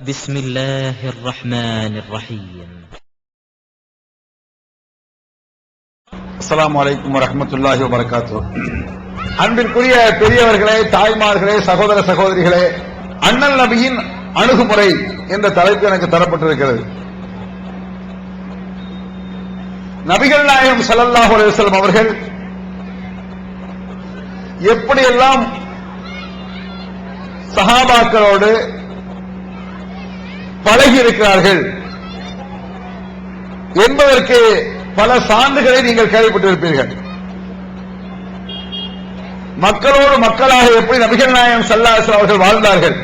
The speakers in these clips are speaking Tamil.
بسم الله الرحمن الرحيم. السلام عليكم ورحمة الله وبركاته. அன்பிற்குரிய பெரியவர்களே, தாய்மார்களே, சகோதர சகோதரிகளே, அண்ணல் நபியின் அணுகுமுறை என்ற தலைப்பு எனக்கு தரப்பட்டிருக்கிறது. நபிகள் நாயகம் ஸல்லல்லாஹு அலைஹி வஸல்லம் அவர்கள் எப்படியெல்லாம் சஹாபாக்களோடு பழகி இருக்கிறார்கள் என்பதற்கு பல சான்றுகளை நீங்கள் கேள்விப்பட்டிருப்பீர்கள். மக்களோடு மக்களாக எப்படி நபிகள் நாயகம் ஸல்லல்லாஹு அலைஹி வஸல்லம் அவர்கள் வாழ்ந்தார்கள்,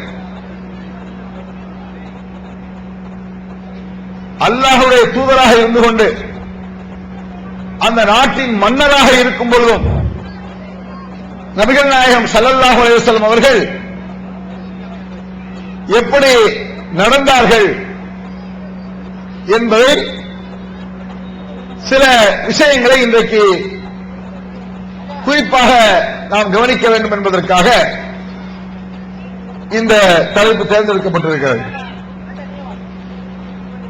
அல்லாஹ்வுடைய தூதராக இருந்து கொண்டு அந்த நாட்டின் மன்னராக இருக்கும் பொழுதும் நபிகள் நாயகம் ஸல்லல்லாஹு அலைஹி வஸல்லம் அவர்கள் எப்படி நடந்தார்கள் என்பதை சில விஷயங்களை இன்றைக்கு குறிப்பாக நாம் கவனிக்க வேண்டும் என்பதற்காக இந்த தலைப்பு தேர்ந்தெடுக்கப்பட்டிருக்கிறது.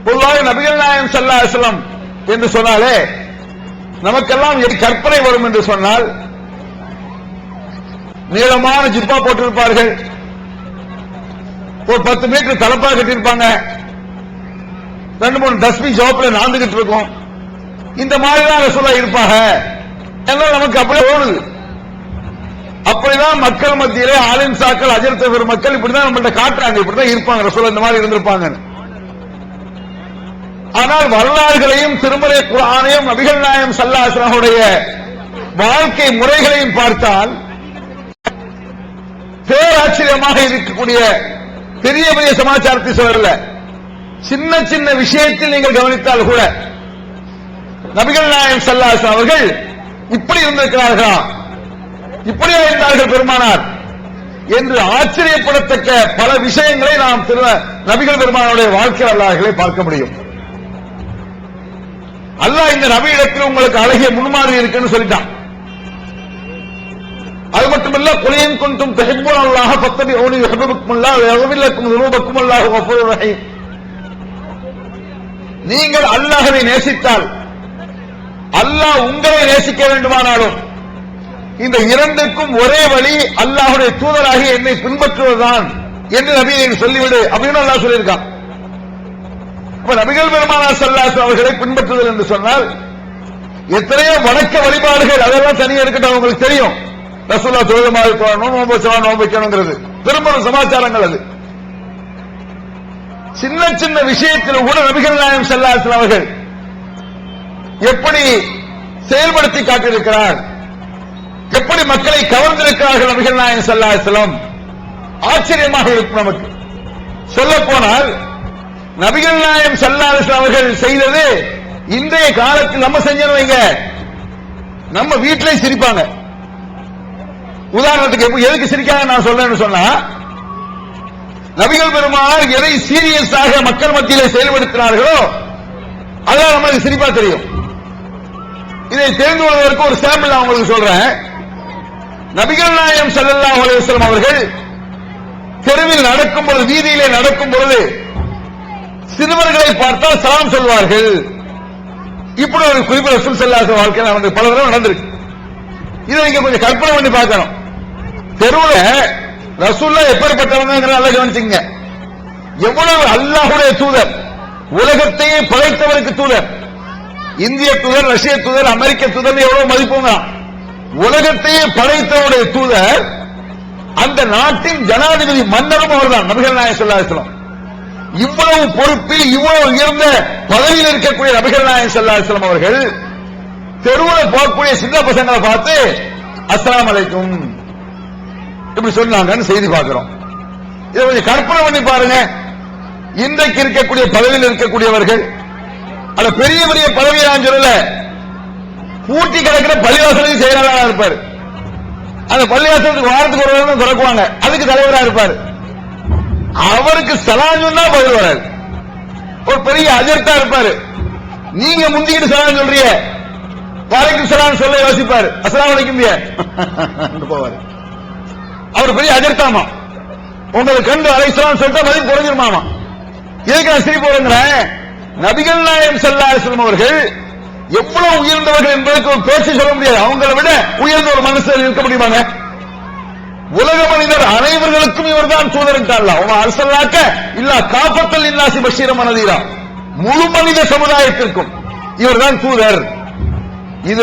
பொதுவாக நபிகள் நாயகம் ஸல்லல்லாஹு அலைஹி வஸல்லம் என்று சொன்னாலே நமக்கெல்லாம் கற்பனை வரும் என்று சொன்னால், நீளமான ஜிப்பா போட்டிருப்பார்கள், ஒரு 10 மீட்டர் தலப்பா கட்டியிருப்பாங்க, 2-3 டஸ்ட்பின் ஜோப்ல நாந்துகிட்டு இருக்கும், இந்த மாதிரிதான் ரசூலுல்லாஹ் இருப்பாங்க எல்லாம் நமக்கு அப்படியே ஓடுது. அப்படிதான் மக்கள் மத்தியிலே ஆலிம் சாக்கள், அஜர்த்த பெருமக்கள் இப்படிதான் நம்மள்ட்ட காட்டுறாங்க, இப்படிதான் இருப்பாங்க ரசூலுல்லாஹ், இந்த மாதிரி இருந்திருப்பாங்க. ஆனால் வரலாறுகளையும் திருமறை குர்ஆனையும் நபிகள் நாயகம் ஸல்லல்லாஹு அலைஹி வஸல்லம் உடைய வாழ்க்கை முறைகளையும் பார்த்தால் பேராச்சரியமாக இருக்கக்கூடிய பெரிய பெரிய சமாச்சாரத்தை சொல்லல, சின்ன சின்ன விஷயத்தில் நீங்கள் கவனித்தால் கூட நபிகள் நாயகம் ஸல்லல்லாஹு அலைஹி வஸல்லம் அவர்கள் இப்படி இருந்திருக்கிறார்களா, இப்படியே இருந்தார்கள் பெருமானார் என்று ஆச்சரியப்படத்தக்க பல விஷயங்களை நாம் நபிகள் பெருமானுடைய வாழ்க்கை வரலாறுகளை பார்க்க முடியும். அல்லாஹ் இந்த நபியிடத்தில் உங்களுக்கு அழகிய முன்மாதிரி இருக்குன்னு சொல்லிட்டான். அது மட்டுமல்ல, குலின் குன்தும் துஹிப்பூனல்லாஹ ஃபத்தபிஊனி யுஹிப்புக்குமுல்லாஹு வ யக்ஃபிர் லக்கும் ذُنُوبَكُمْ வல்லாஹு கஃபூருர் ரஹீம். நீங்கள் அல்லாஹ்வை நேசித்தால் அல்லாஹ் உங்களை நேசிக்க வேண்டுமானாலும் இந்த இரண்டுக்கும் ஒரே வழி அல்லாஹ்வுடைய தூதராகி என்னை பின்பற்றுவதுதான் என்று நபியை சொல்லிவிடு அப்படின்னு அல்லாஹ் சொல்லியிருக்கான். நபிகள் பெருமானார் ஸல்லல்லாஹு அலைஹி வஸல்லம் அவர்களை பின்பற்றுதல் என்று சொன்னால் எத்தனையோ வணக்க வழிபாடுகள் அதெல்லாம் தனியாக இருக்கட்டும், உங்களுக்கு தெரியும். ரசூலுல்லாஹ் தொழுமாறு தொழணும், நோன்பு வைக்கணுங்கிறது பெரும்பாலும் சமாச்சாரங்கள். அது சின்ன சின்ன விஷயத்தில் கூட நபிகள் நாயகம் ஸல்லல்லாஹு அலைஹி வஸல்லம் அவர்கள் எப்படி செயல்படுத்தி காட்டியிருக்கிறார், எப்படி மக்களை கவர்ந்திருக்கிறார்கள் நபிகள் நாயகம் ஸல்லல்லாஹு அலைஹி வஸல்லம், ஆச்சரியமாக இருக்கும். நமக்கு சொல்ல போனால் நபிகள் நாயகம் ஸல்லல்லாஹு அலைஹி வஸல்லம் அவர்கள் செய்தது இன்றைய காலத்தில் நம்ம செஞ்சவங்க நம்ம வீட்டிலே சிரிப்பாங்க. உதாரணத்துக்கு எதுக்கு சிரிக்காங்க நான் சொல்றேன்னு சொன்னா, நபிகள் பெருமானார் எதை சீரியஸாக மக்கள் மத்தியிலே செயல்படுத்தினார்களோ அதான் நமக்கு சிரிப்பா தெரியும். இதை தெரிந்து கொள்வதற்கு ஒரு சாம்பிள் நான் உங்களுக்கு சொல்றேன். நபிகள் நாயகம் ஸல்லல்லாஹு அலைஹி வஸல்லம் அவர்கள் தெருவில் நடக்கும் பொழுது, வீதியிலே நடக்கும் பொழுது சிறுவர்களை பார்த்தால் சலாம் சொல்வார்கள். இப்படி ஒரு குறிப்பு ரசூல் ஸல்லல்லாஹு அலைஹி வஸல்லம் வாழ்க்கையில் வந்து பல தடவை நடந்திருக்கு. இதை நீங்க கொஞ்சம் கற்பனை பண்ணி பார்க்கணும். தெருவில் ரசூலுல்லாஹ் எப்பேற்பட்டவங்க நல்லா கவனிச்சுங்க. எவ்வளவு அல்லாஹ்வுடைய தூதர், உலகத்தையே படைத்தவருக்கு தூதர், இந்திய தூதர், ரஷ்ய தூதர், அமெரிக்க தூதர் எவ்வளவு மதிப்புங்க. உலகத்தையே படைத்தவருடைய தூதர், அந்த நாட்டின் ஜனாதிபதி மன்னரும் அவர்தான் நபிகள் நாயகம் ஸல்லல்லாஹு அலைஹி வஸல்லம். இவ்வளவு பொறுப்பில் இவ்வளவு உயர்ந்த பதவியில் இருக்கக்கூடிய நபிகள் நாயகம் ஸல்லல்லாஹு அலைஹி வஸல்லம் அவர்கள் தெருவில் போகக்கூடிய சின்ன பசங்களை பார்த்து அஸ்ஸலாமு அலைக்கும் இப்படி சொன்னாங்கன்னு செய்தி பார்க்கிறோம். இதை கொஞ்சம் கற்பனை பண்ணி பாருங்க. இன்றைக்கு இருக்கக்கூடிய பதவியில் இருக்கக்கூடியவர்கள், அந்த பெரிய பெரிய பதவியை நான் சொல்லல, பூட்டி கிடக்கிற பள்ளிவாசலுக்கு செயலாளராக இருப்பார். அந்த பள்ளிவாசலுக்கு வாரத்துக்கு ஒரு தடவை திறக்குவாங்க, அதுக்கு தலைவராக இருப்பார். அவருக்கு சலாம் சொன்னா பதில் வராது. ஒரு பெரிய அஜர்த்தா இருப்பாரு, நீங்க முந்திக்கிட்டு சலாம் சொல்றீங்க, வலைக்கும் சலாம் சொல்ல யோசிப்பாரு, அஸ்ஸலாமு அலைக்கும் போவாரு. அவர் பெரிய அஜர்த்தாமா, உங்களுக்கு கண்டு அலைஹிஸ்ஸலாம் சொல்லிட்டா மதிப்பு குறைஞ்சிருமாமா. எதுக்கு நான் சிரிப்பு வருங்கிறேன்? நபிகள் நாயகம் ஸல்லல்லாஹு அலைஹி வஸல்லம் அவர்கள் எவ்வளவு உயர்ந்தவர்கள் என்பதற்கு ஒரு பேச்சு சொல்ல முடியாது. அவங்களை விட உயர்ந்த ஒரு மனுஷர் இருக்க முடியுமாங்க? உலக மனிதர் அனைவர்களுக்கும் இவர்தான் தூதர் என்றார். அவன் அரசல்லாக்க இல்ல காப்பத்தல் இன்னாசி பஷீரம் நதீரா, முழு மனித சமுதாயத்திற்கும் இவர்தான் தூதர். இது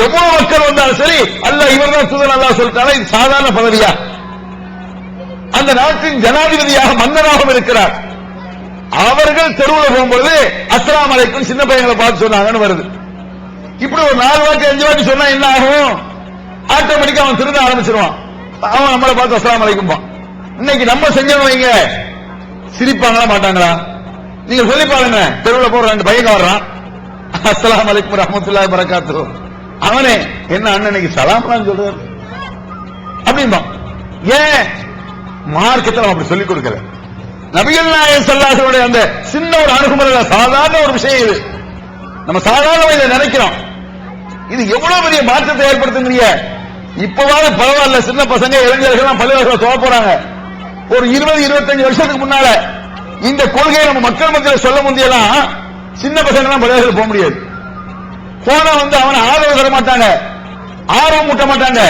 எவ்வளவு மக்கள் வந்தாலும் சரி அல்லாஹ் இவர்தான் தூதர் அல்லாஹ் சொல்லிட்டாலும் இது சாதாரண பதவியா? அந்த நாட்டின் ஜனாதிபதியாக மன்னராகவும் இருக்கிறார். அவர்கள் தெருவில் போகும்போது அஸ்ஸலாமு அலைக்கும் சின்ன பையங்களை பார்த்து சொன்னாங்கன்னு வருது. இப்படி ஒரு 4 வாட்டி 5 வாட்டி சொன்னா என்ன ஆகும்? ஆட்டோமேட்டிக்கா அவன் திருட ஆரம்பிச்சிருவான். அவன் நம்மளை பார்த்து அஸ்ஸலாமு அலைக்கும். இன்னைக்கு நம்ம செஞ்சோம் வைங்க, சிரிப்பாங்களா மாட்டாங்களா? நீங்க சொல்லி பாருங்க, தெருவில் போற 2 பையங்க வர்றான், அஸ்ஸலாமு அலைக்கும் ரஹ்மத்துல்லாஹி பரக்காத்துஹு, அவனே என்ன அண்ணனுக்கு சலாம்லாம் சொல்றாரு அப்படின்பா. ஏன்? மார்க்கத்தில் அப்படி சொல்லிக் கொடுக்கல. நபிகள் நாயகம் ஸல்லல்லாஹு அலைஹி வஸல்லம் அந்த சின்ன ஒரு அணுகுமுறை, சாதாரண ஒரு விஷயம் இது. நம்ம சாதாரண இதை நினைக்கிறோம், இது எவ்வளவு பெரிய மாற்றத்தை ஏற்படுத்துங்க. இப்பவாது பரவாயில்ல, சின்ன பசங்க இளைஞர்கள் பள்ளிவாசல் போக போறாங்க. ஒரு 20-25 வருஷத்துக்கு முன்னால இந்த கொள்கையை நம்ம மக்கள் மத்தியில் சொல்ல முடியலாம். சின்ன பசங்க எல்லாம் பள்ளிவாசல் போக முடியாது. போனா அவனை ஆதரவு தர மாட்டாங்க, ஆர்வம் மூட்ட மாட்டாங்க.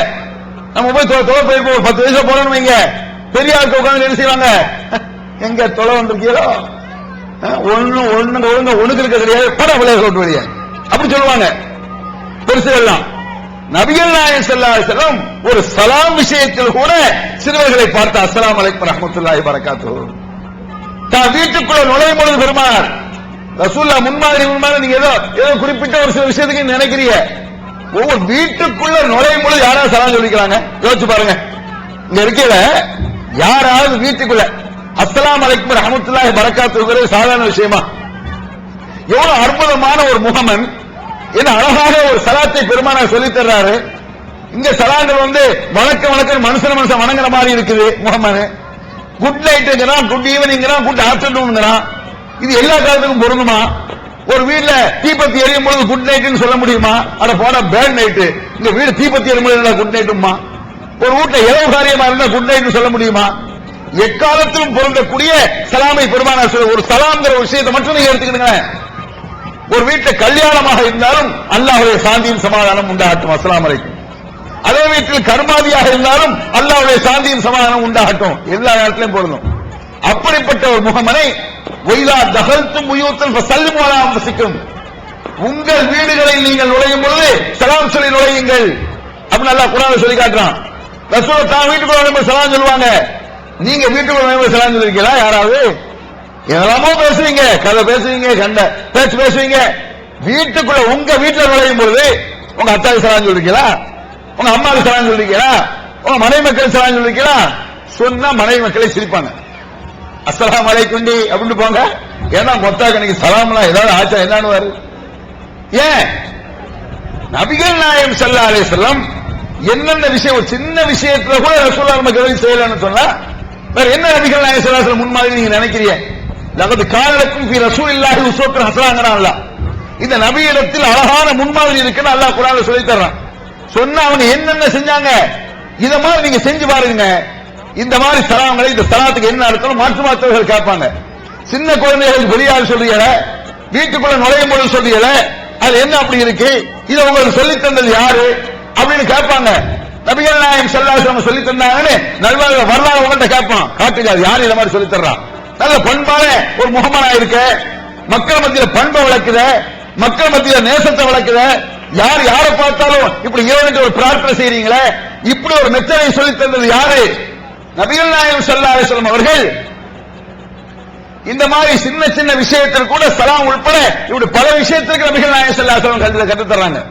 நம்ம போய் தொலை போயிருப்போம், ஒரு 10 வயசுல போறோம்னு வைங்க, பெரிய ஆளுக்கு உட்காந்து என்ன செய்வாங்க, எங்க தொலை வந்திருக்கீங்களோ ஒண்ணுக்கு இருக்க கிடையாது, பட விளையாட விட்டு வெளியே அப்படி சொல்லுவாங்க பெருசு எல்லாம். நபிகள் நாயகம் ஸல்லல்லாஹு அலைஹி வஸல்லம் ஒரு சலாம் விஷயத்தில் கூட சிறுவர்களை பார்த்து அஸ்ஸலாமு அலைக்கும் ரஹ்மத்துல்லாஹி பரக்காத்துஹு. தான் வீட்டுக்குள்ள நுழையும் பொழுது பெருமானார் ரசூலுல்லாஹ் முன்மாதிரி நீங்க ஏதோ குறிப்பிட்ட ஒரு சில விஷயத்துக்கு நினைக்கிறீங்க. ஒவ்வொரு வீட்டுக்குள்ள நுழையும் பொழுது யாராவது சலாம் சொல்லிக்கிறாங்க? யோசிச்சு பாருங்க. இங்க இருக்கையில யாராவது வீட்டுக்குள்ள அஸ்ஸலாமு அலைக்கும் ரஹ்மத்துல்லாஹி பரக்காத்துஹு சாதாரண விஷயமா? எவ்வளவு அற்புதமான ஒரு முகமன், என்ன அழகாக ஒரு சலாத்தை பெருமானார் சொல்லி தர்றாரு. இங்க சலாங்கள் வணக்கம் மனுஷன் வணங்குற மாதிரி இருக்குது. முகமது குட் நைட்டுங்கிறான், குட் ஈவினிங்கிறான், குட் ஆஃப்டர்நூன்ங்கிறான். இது எல்லா காலத்துக்கும் பொருந்துமா? ஒரு வீட்டுல தீபத்தி எரியும் பொழுது குட் நைட்னு சொல்ல முடியுமா? அட போட பேட் நைட்டு. இந்த வீடு தீபத்தி எரியும் பொழுது குட் நைட்டுமா? ஒரு வீட்டுல இலவு காரியமா இருந்தா குட் நைட்னு சொல்ல முடியுமா? எக்காலத்திலும் பொருந்தக்கூடிய சலாமை பெருமானார் சொல்ல. ஒரு சலாம்ங்கிற விஷயத்தை மட்டும் நீங்க எடுத்துக்கிடுங்க. ஒரு வீட்டுல கல்யாணமாக இருந்தாலும் அல்லாஹ்வுடைய சாந்தியும் சமாதானம் உண்டாகட்டும், அஸ்ஸலாமு அலைக்கும். அதே வீட்டில் கர்மாதியாக இருந்தாலும் அல்லாஹ்வுடைய சாந்தியும் சமாதானம் உண்டாகட்டும், எல்லா நேரத்திலும் பொருந்தும். அப்படிப்பட்ட ஒரு முகமனை வைலா தகல்தும் புயூத்தன் ஃபஸல்லிமு அலா அன்ஃபுசிக்கும், உங்கள் வீடுகளில் நீங்கள் நுழையும் பொழுது சலாம் சொல்லி நுழையுங்கள் அப்படின்னு அல்லாஹ் குர்ஆன்ல சொல்லி காட்டுறான். ரசூல் தான் வீட்டுக்குள்ள நுழையும் சலாம் சொல்லுவாங்க. நீங்க வீட்டுக்குள்ள நுழையும் சலாம் சொல்லிருக்கீங்களா? யாராவது என்னெல்லாமோ பேசுவீங்க, கதை பேசுவீங்க, கண்ட பேச்சு பேசுவீங்க. வீட்டுக்குள்ள உங்க வீட்டுல நுழையும் பொழுது உங்க அத்தாவுக்கு சலாம் சொல்லிருக்கீங்களா? உங்க அம்மாவுக்கு சலாம் சொல்லிருக்கீங்களா? உங்க மனைவி மக்கள் சலாம் சொல்லிருக்கீங்களா? சொன்னா மனைவி மக்களை சிரிப்பாங்க. அஸ்ஸலாமு அலைக்கும் அப்படின்னு போங்க. ஏன்னா மொத்தாக்கு இன்னைக்கு சலாம்லாம் ஏதாவது ஆச்சா என்னன்னு. ஏன்? நபிகள் நாயகம் ஸல்லல்லாஹு அலைஹி வஸல்லம் என்னென்ன விஷயம், ஒரு சின்ன விஷயத்துல கூட ரசூலுல்லாஹ் நமக்கு எதுவும் செய்யலன்னு சொன்னா வேற என்ன நபிகள் நாயகம் ஸல்லல்லாஹு அலைஹி வஸல்லம் முன்மாதிரி நீங்க நினைக்கிறீங்க? லகத் கானலக்கும் ஃபீ ரசூலில்லாஹி உஸ்வத்துன் ஹஸனாஹ் அல்லாஹ். இந்த நபியிடத்தில் அழகான முன்மாதிரி இருக்குன்னு அல்லாஹ் குர்ஆன்ல சொல்லி தர்றான். சொன்னா அவங்க என்னென்ன செஞ்சாங்க, இத மாதிரி நீங்க செஞ்சு பாருங்க. இந்த மாதிரி சலாம்களை, இந்த சலாத்துக்கு என்ன அர்த்தம் மாற்று மாற்றவர்கள் கேட்பாங்க. சின்ன குழந்தைகளுக்கு வெளியால் சொல்றீங்கள, வீட்டுக்குள்ள நுழையும் பொழுது சொல்றீங்கள, அது என்ன அப்படி இருக்கு, இதை உங்களுக்கு சொல்லி தந்தது யாரு அப்படின்னு கேட்பாங்க. நபிகள் நாயகம் ஸல்லல்லாஹு அலைஹி வஸல்லம் சொல்லி தந்தாங்கன்னு நல்வாழ்வு வரலாறு உங்கள்கிட்ட கேட்பான். காட்டுங்க அது யாரு இந்த மாதிரி சொல்லி தர்றான். நல்ல பண்பான ஒரு முகமனா இருக்க, மக்கள் மத்தியில பண்பை வளர்க்குத, மக்கள் மத்தியில நேசத்தை வளர்க்குத, யார் யாரை பார்த்தாலும் இப்படி இறைவனுக்கு ஒரு பிரார்த்தனை செய்றீங்களே, இப்படி ஒரு மெத்தனை சொல்லி தந்தது யாரு? நபிகள் நாயகம் ஸல்லல்லாஹு அலைஹி வஸல்லம் அவர்கள். இந்த மாதிரி சின்ன சின்ன விஷயத்தில் கூட சலாம் உட்பட இப்படி பல விஷயத்திற்கு நபிகள் நாயகம் ஸல்லல்லாஹு அலைஹி வஸல்லம் கற்று தர்றாங்க.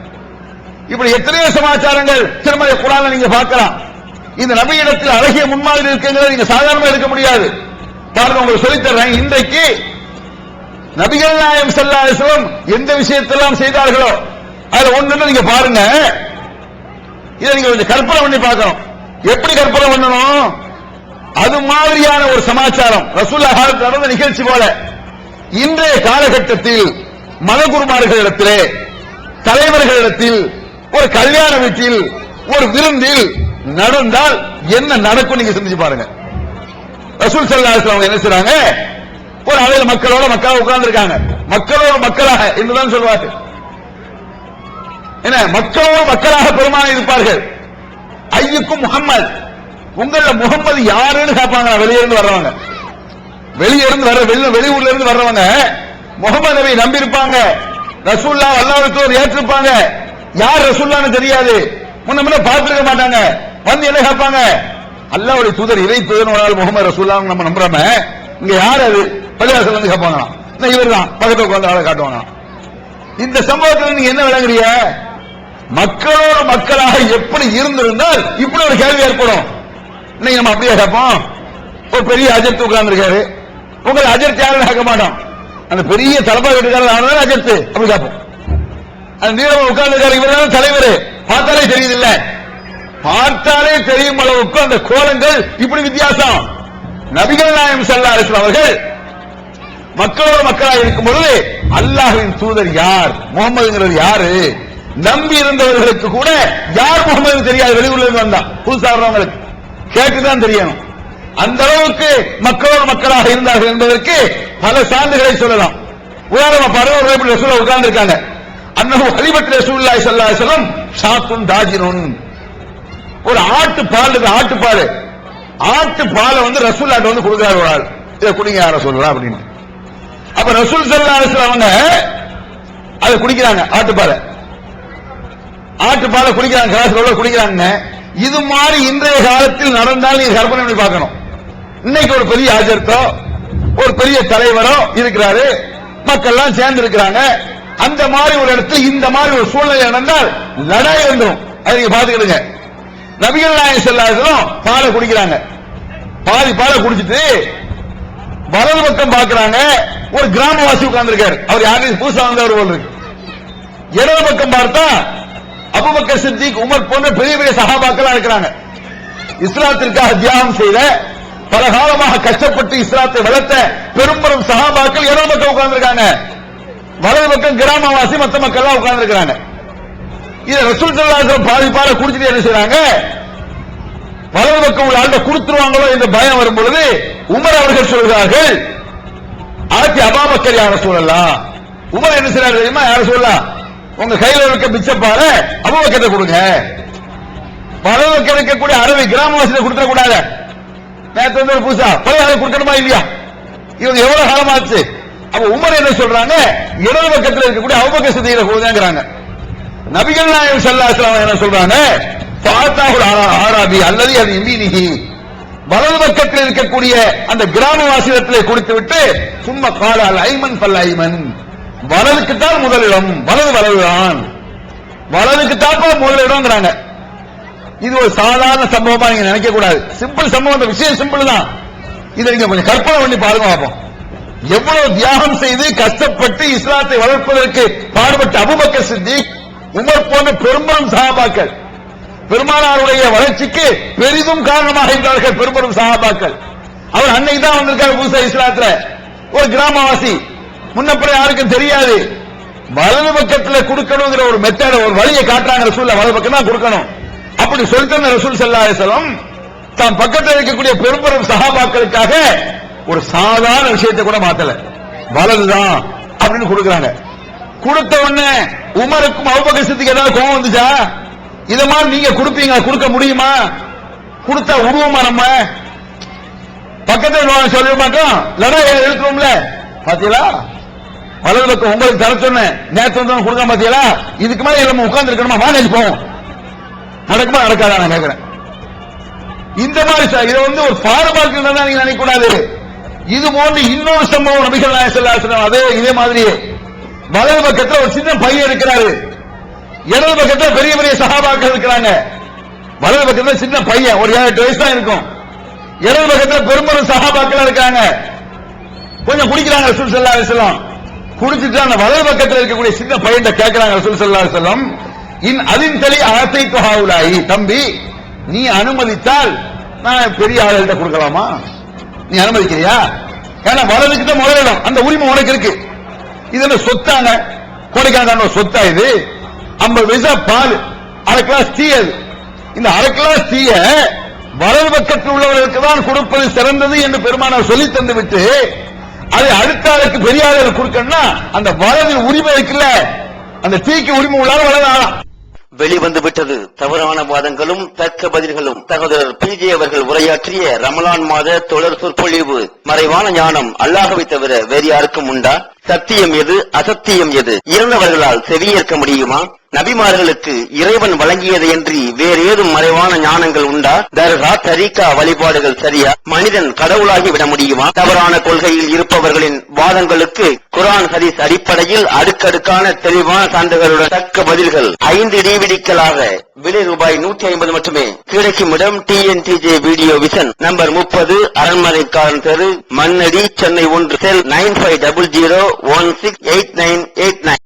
இப்படி எத்தனையோ சமாச்சாரங்கள் திருமலை குர்ஆன்ல நீங்க பார்க்கலாம். இந்த நபியிடத்தில் அழகிய முன்மாதிரி இருக்குங்கிறத நீங்க சாதாரணமா இருக்க முடியாது. பாருங்க, உங்களுக்கு சொல்லித் தர்றேன். இன்றைக்கு நபிகள் நாயகம் ஸல்லல்லாஹு அலைஹி வஸல்லம் எந்த விஷயத்தெல்லாம் செய்தார்களோ அதுல ஒண்ணு நீங்க பாருங்க. இதை நீங்க கொஞ்சம் கற்பனை பண்ணி பார்க்கணும். எப்படி கற்பனை பண்ணணும்? அது மாதிரியான ஒரு சமாச்சாரம் ரசூலுல்லாஹ் காலத்தில் நடந்த நிகழ்ச்சி போல இன்றைய காலகட்டத்தில் மதகுருமார்களிடத்திலே, தலைவர்களிடத்தில், ஒரு கல்யாண வீட்டில், ஒரு விருந்தில் நடந்தால் என்ன நடக்கும் நீங்க சிந்திச்சு பாருங்க. ரசூல் ஸல்லல்லாஹு அலைஹி வஸல்லம் என்ன செய்றாங்க? ஒரு அழகு நபிகள் மக்களோட மக்களாக உட்கார்ந்து இருக்காங்க. மக்களோட மக்களாக என்றுதான் சொல்வார்கள். என்ன மக்களோட மக்களாக பெருமானார் இருப்பார்கள். ஐயுக்கும் முகம்மது, உங்கள முகம்மது யாருன்னு கேட்பாங்க. வெளியிருந்து வர்றவங்க, வெளியூர்ல இருந்து வர்றவங்க முகமது நபி நம்பி இருப்பாங்க. ரசூல்லா அல்லாஹ்வுக்கு ஏற்றிருப்பாங்க. யார் ரசூல்லான்னு தெரியாது, முன்ன பார்த்திருக்க மாட்டாங்க. வந்து என்ன கேட்பாங்க, அல்லாஹ்வுடைய தூதர் இறை தூதர் ஒரு ஆள் முகமது ரசூல்லா நம்ம நம்புறோம, இங்க யார் அது பள்ளிவாசல் வந்து கேட்பாங்க. இவர் தான் பக்கத்துல உட்கார்ந்து ஆளை காட்டுவாங்க. இந்த சம்பவத்தில் நீங்க என்ன விளங்குறீங்க? மக்களோட மக்களாக எப்படி இருந்திருந்தால் இப்படி ஒரு கேள்வி ஏற்படும். இன்னைக்கு நம்ம அப்படியே கேட்போம். ஒரு பெரிய அஜர்த்து உட்கார்ந்து இருக்காரு, உங்களை அஜர்த்து யாரும் கேட்க மாட்டோம். அந்த பெரிய தலைமை வீட்டுக்காரர் அஜர்த்து அப்படி கேட்போம். அந்த நீளம் உட்கார்ந்து இருக்காரு, இவர் தான் தலைவர், பார்த்தாலே தெரியுது இல்ல, பார்த்தாலே தெரியும் அளவுக்கு அந்த கோலங்கள் இப்படி வித்தியாசம். நபிகள் நாயகம் ஸல்லல்லாஹு அலைஹி வஸல்லம் அவர்கள் மக்களோட மக்களாக இருக்கும் பொழுது அல்லாஹ்வின் தூதர் யார், முகமதுங்கிறது யாரு, நம்பி இருந்தவர்களுக்கு கூட யார் முகமது தெரியாது. வெளியூர்ல இருந்து வந்தா புதுசா வர்றவங்களுக்கு கேட்டுதான் தெரியணும். அந்த அளவுக்கு மக்களோட மக்களாக இருந்தார்கள் என்பதற்கு பல சான்றுகளை சொல்லலாம். உதாரணமா பாருங்க, ரசூலுல்லாஹ் உட்கார்ந்து இருக்காங்க. அன்னஹு ஹலிபத் ரசூலுல்லாஹி ஸல்லல்லாஹு அலைஹி வஸல்லம் ஷாத்துன் தாஜினுன், ஒரு ஆட்டுப்பாலை வந்து ரசூலுல்லாஹ் வந்து கொடுக்கிறார் ஒரு ஆள். இதை குடிங்க யார சொல்லலாம் அப்படின்னு. அப்ப ரசூல் ஸல்லல்லாஹு அலைஹி வஸல்லம் அவங்க அதை குடிக்கிறாங்க. ஆட்டுப்பாலை குடிக்கிறாங்க, கிளாஸ்ல குடிக்கிறாங்க. இது மாதிரி இன்றைய காலத்தில் நடந்தால் நீங்க கற்பனை பண்ணி பார்க்கணும். இன்னைக்கு ஒரு பெரிய ஆஜர்த்தோ ஒரு பெரிய தலைவரோ இருக்கிறாரு, மக்கள்லாம் சேர்ந்து இருக்கிறாங்க. அந்த மாதிரி ஒரு இடத்துல இந்த மாதிரி ஒரு சூழ்நிலை நடந்தால் லடாய் வந்துடும். அதை நீங்க பாத்துக்கிடுங்க. நபிகள் நாயகம் ஸல்லல்லாஹு அலைஹி வஸல்லம் பாலை குடிக்கிறாங்க. பாதி பாலை குடிச்சிட்டு வலது பக்கம் பாக்குறாங்க, ஒரு கிராமவாசி உட்கார்ந்து இருக்காரு. அவர் யாரையும் புதுசா வந்தவர் போல இருக்கு. இடது பக்கம் பார்த்தா அபூபக்கர் சித்திக், உமர் போன்ற பெரிய பெரிய சஹாபாக்கள் இருக்கிறாங்க. இஸ்லாத்திற்காக தியாகம் செய்த, பல காலமாக கஷ்டப்பட்டு இஸ்லாத்தை வளர்த்த பெரும்பெரும் சஹாபாக்கள் இடது பக்கம் உட்கார்ந்து இருக்காங்க. வலது பக்கம் கிராமவாசி மற்ற மக்கள் எல்லாம் உட்கார்ந்து இருக்கிறாங்க. இத ரசூல் ஸல்லல்லாஹு அலைஹி வஸல்லம் பாதி பாலை குடிச்சிட்டு என்ன செய்றாங்க, வலது பக்கம் உள்ள ஆள்கிட்ட கொடுத்துருவாங்களோ என்ற பயம் வரும் பொழுது உமர் அவர்கள் சொல்கிறார்கள், ஆத்தி அபூபக்கர் யா ரசூலல்லாஹ். உமர் என்ன செய்றாரு தெரியுமா, யா ரசூலல்லாஹ் உங்க கையில இருக்க பிச்சைப்பால அபூபக்கர்ட்ட கொடுங்க. வலது பக்கம் இருக்கக்கூடிய அரபி கிராமவாசியில கொடுத்துட கூடாது. நேற்று வந்து ஒரு புதுசா பழைய கொடுக்கணுமா இல்லையா, இவங்க எவ்வளவு காலமாச்சு. அப்ப உமர் என்ன சொல்றாங்க, இடது பக்கத்தில் இருக்கக்கூடிய அபூபக்கர் சித்தியில கொடுங்கிறாங்க. நபிகள் நாயகம் ஸல்லல்லாஹு அலைஹி வஸல்லம் என்ன சொல்றாங்க, ஃபாத்தாஹுல் ஆராபி அல்லதி அது யமீனிஹி, வலது பக்கத்தில் இருக்கக்கூடிய அந்த கிராமவாசியத்திலே கொடுத்து விட்டு சும்மா கால அல் ஐமன் ஃபல் ஐமன், வலதுக்கு தான் முதலிடம், வலதுதான், வலதுக்கு தான் முதலிடம்ங்கிறாங்க. இது ஒரு சாதாரண சம்பவமா நீங்க நினைக்க கூடாது. சிம்பிள் சம்பவம், அந்த விஷயம் சிம்பிள் தான். இதை நீங்க கொஞ்சம் கற்பனை பண்ணி பாருங்க பார்ப்போம். எவ்வளவு தியாகம் செய்து கஷ்டப்பட்டு இஸ்லாத்தை வளர்ப்பதற்கு பாடுபட்ட அபூபக்கர் சித்திக், உமர் போன்ற பெரும்பெரும் சஹாபாக்கள், பெருமானாருடைய வளர்ச்சிக்கு பெரிதும் காரணமாக இருந்தார்கள் பெரும்பெரும் சஹாபாக்கள். அவர் அன்னைக்கு தான் வந்திருக்காரு புதுசா இஸ்லாத்துல. ஒரு கிராமவாசி, முன்னப்பறம் யாருக்கும் தெரியாது. வலது பக்கத்தில் கொடுக்கணுங்கிற ஒரு மெத்தட, ஒரு வழியை காட்டுறாங்க ரசூல். வலது பக்கம் தான் கொடுக்கணும் அப்படி சொல்லிட்டு ரசூல் ஸல்லல்லாஹு அலைஹி வஸல்லம் தாம் பக்கத்தில் இருக்கக்கூடிய பெரும்பெரும் சஹாபாக்களுக்காக ஒரு சாதாரண விஷயத்தை கூட மாத்தல, வலதுதான் அப்படின்னு கொடுக்கறாங்க. கொடுத்த உடனே உமருக்கும் அபூபக்கர் சித்திக்கு ஏதாவது கோவம் வந்துச்சா? இத மாதிரி நீங்க கொடுப்பீங்க, கொடுக்க முடியுமா? கொடுத்தா உருவமா நம்ம பக்கத்தில் சொல்ல மாட்டோம், லடாய் எழுத்துறோம்ல. பாத்தீங்களா, வலது பக்கம் உங்களுக்கு தர சொன்னேன், நேற்று வந்து கொடுக்க பாத்தீங்களா? இதுக்கு மேல நம்ம உட்கார்ந்து இருக்கணுமா? வாங்க போவோம். நடக்குமா நடக்காதா நான் கேட்கிறேன். இந்த மாதிரி இதை வந்து ஒரு பாரமாக்கு நீங்க நினைக்க கூடாது. இது போன்று இன்னொரு சம்பவம் நபிகள் நாயகம் ஸல்லல்லாஹு அலைஹி வஸல்லம் அதே இதே மாதிரி வலது பக்கத்தில் ஒரு சின்ன பையன் இருக்கிறாரு, இடது பக்கத்தில் பெரிய பெரிய சஹாபாக்கள் இருக்கிறாங்க. வலது பக்கத்தில் சின்ன பையன் ஒரு 7-8 வயசு தான் இருக்கும், இடது பக்கத்தில் பெரும்பெரும் சஹாபாக்கள் இருக்காங்க. கொஞ்சம் குடிக்கிறாங்க ரசூல் ஸல்லல்லாஹு அலைஹி வஸல்லம். குடிச்சிட்டு அந்த வலது பக்கத்தில் இருக்கக்கூடிய சின்ன பையன் கேட்கிறாங்க ரசூல் ஸல்லல்லாஹு அலைஹி வஸல்லம், இன் அதின் தலி ஆத்தைத்து ஹாவுலாயி, தம்பி நீ அனுமதித்தால் நான் பெரிய ஆளுகிட்ட கொடுக்கலாமா? நீ அனுமதிக்கிறியா? ஏன்னா வலதுக்கு தான் முதலிடம், அந்த உரிமை உனக்கு இருக்கு. இது என்ன சொத்தாங்க, கோடிக்கணக்கான சொத்தா? இது 50 பைசா பால், அரை கிளாஸ் டீ. அது இந்த அரை கிளாஸ் டீய வலது பக்கத்தில் உள்ளவர்களுக்கு தான் கொடுப்பது சிறந்தது என்று பெருமானார் சொல்லி தந்து விட்டு அதை அடுத்த ஆளுக்கு பெரிய ஆளுக்கு கொடுக்கணும்னா அந்த வலதில் உரிமை இருக்குல்ல, அந்த தீக்கு உரிமை உள்ளார வலதாலாம். வெளிவந்து விட்டது தவறான வாதங்களும் தர்க்க பதில்களும். சகோதரர் PJ அவர்கள் உரையாற்றிய ரமலான் மாத தொடர் சொற்பொழிவு. மறைவான ஞானம் அல்லாஹ்வை தவிர வேறு யாருக்கும் உண்டா? சத்தியம் எது, அசத்தியம் எது? இறந்தவர்களால் செவியேற்க முடியுமா? நபிமார்களுக்கு இறைவன் வழங்கியதையன்றி வேறு ஏதும் மறைவான ஞானங்கள் உண்டா? தர்கா, தரீகா வழிபாடுகள் சரியா? மனிதன் கடவுளாகி விட முடியுமா? தவறான கொள்கையில் இருப்பவர்களின் வாதங்களுக்கு குர்ஆன் ஹதீஸ் அடிப்படையில் அடுக்கடுக்கான தெளிவான சான்றுகளுடன் தக்க பதில்கள் 5 DVDக்களாக விலை ரூபாய் 150 மட்டுமே. கிடைக்கும் இடம் TNTJ வீடியோ விஷன், நம்பர் 30, அரண்மனைக்காரன் தெரு, மண்ணடி, சென்னை 1, செல் 9500168989.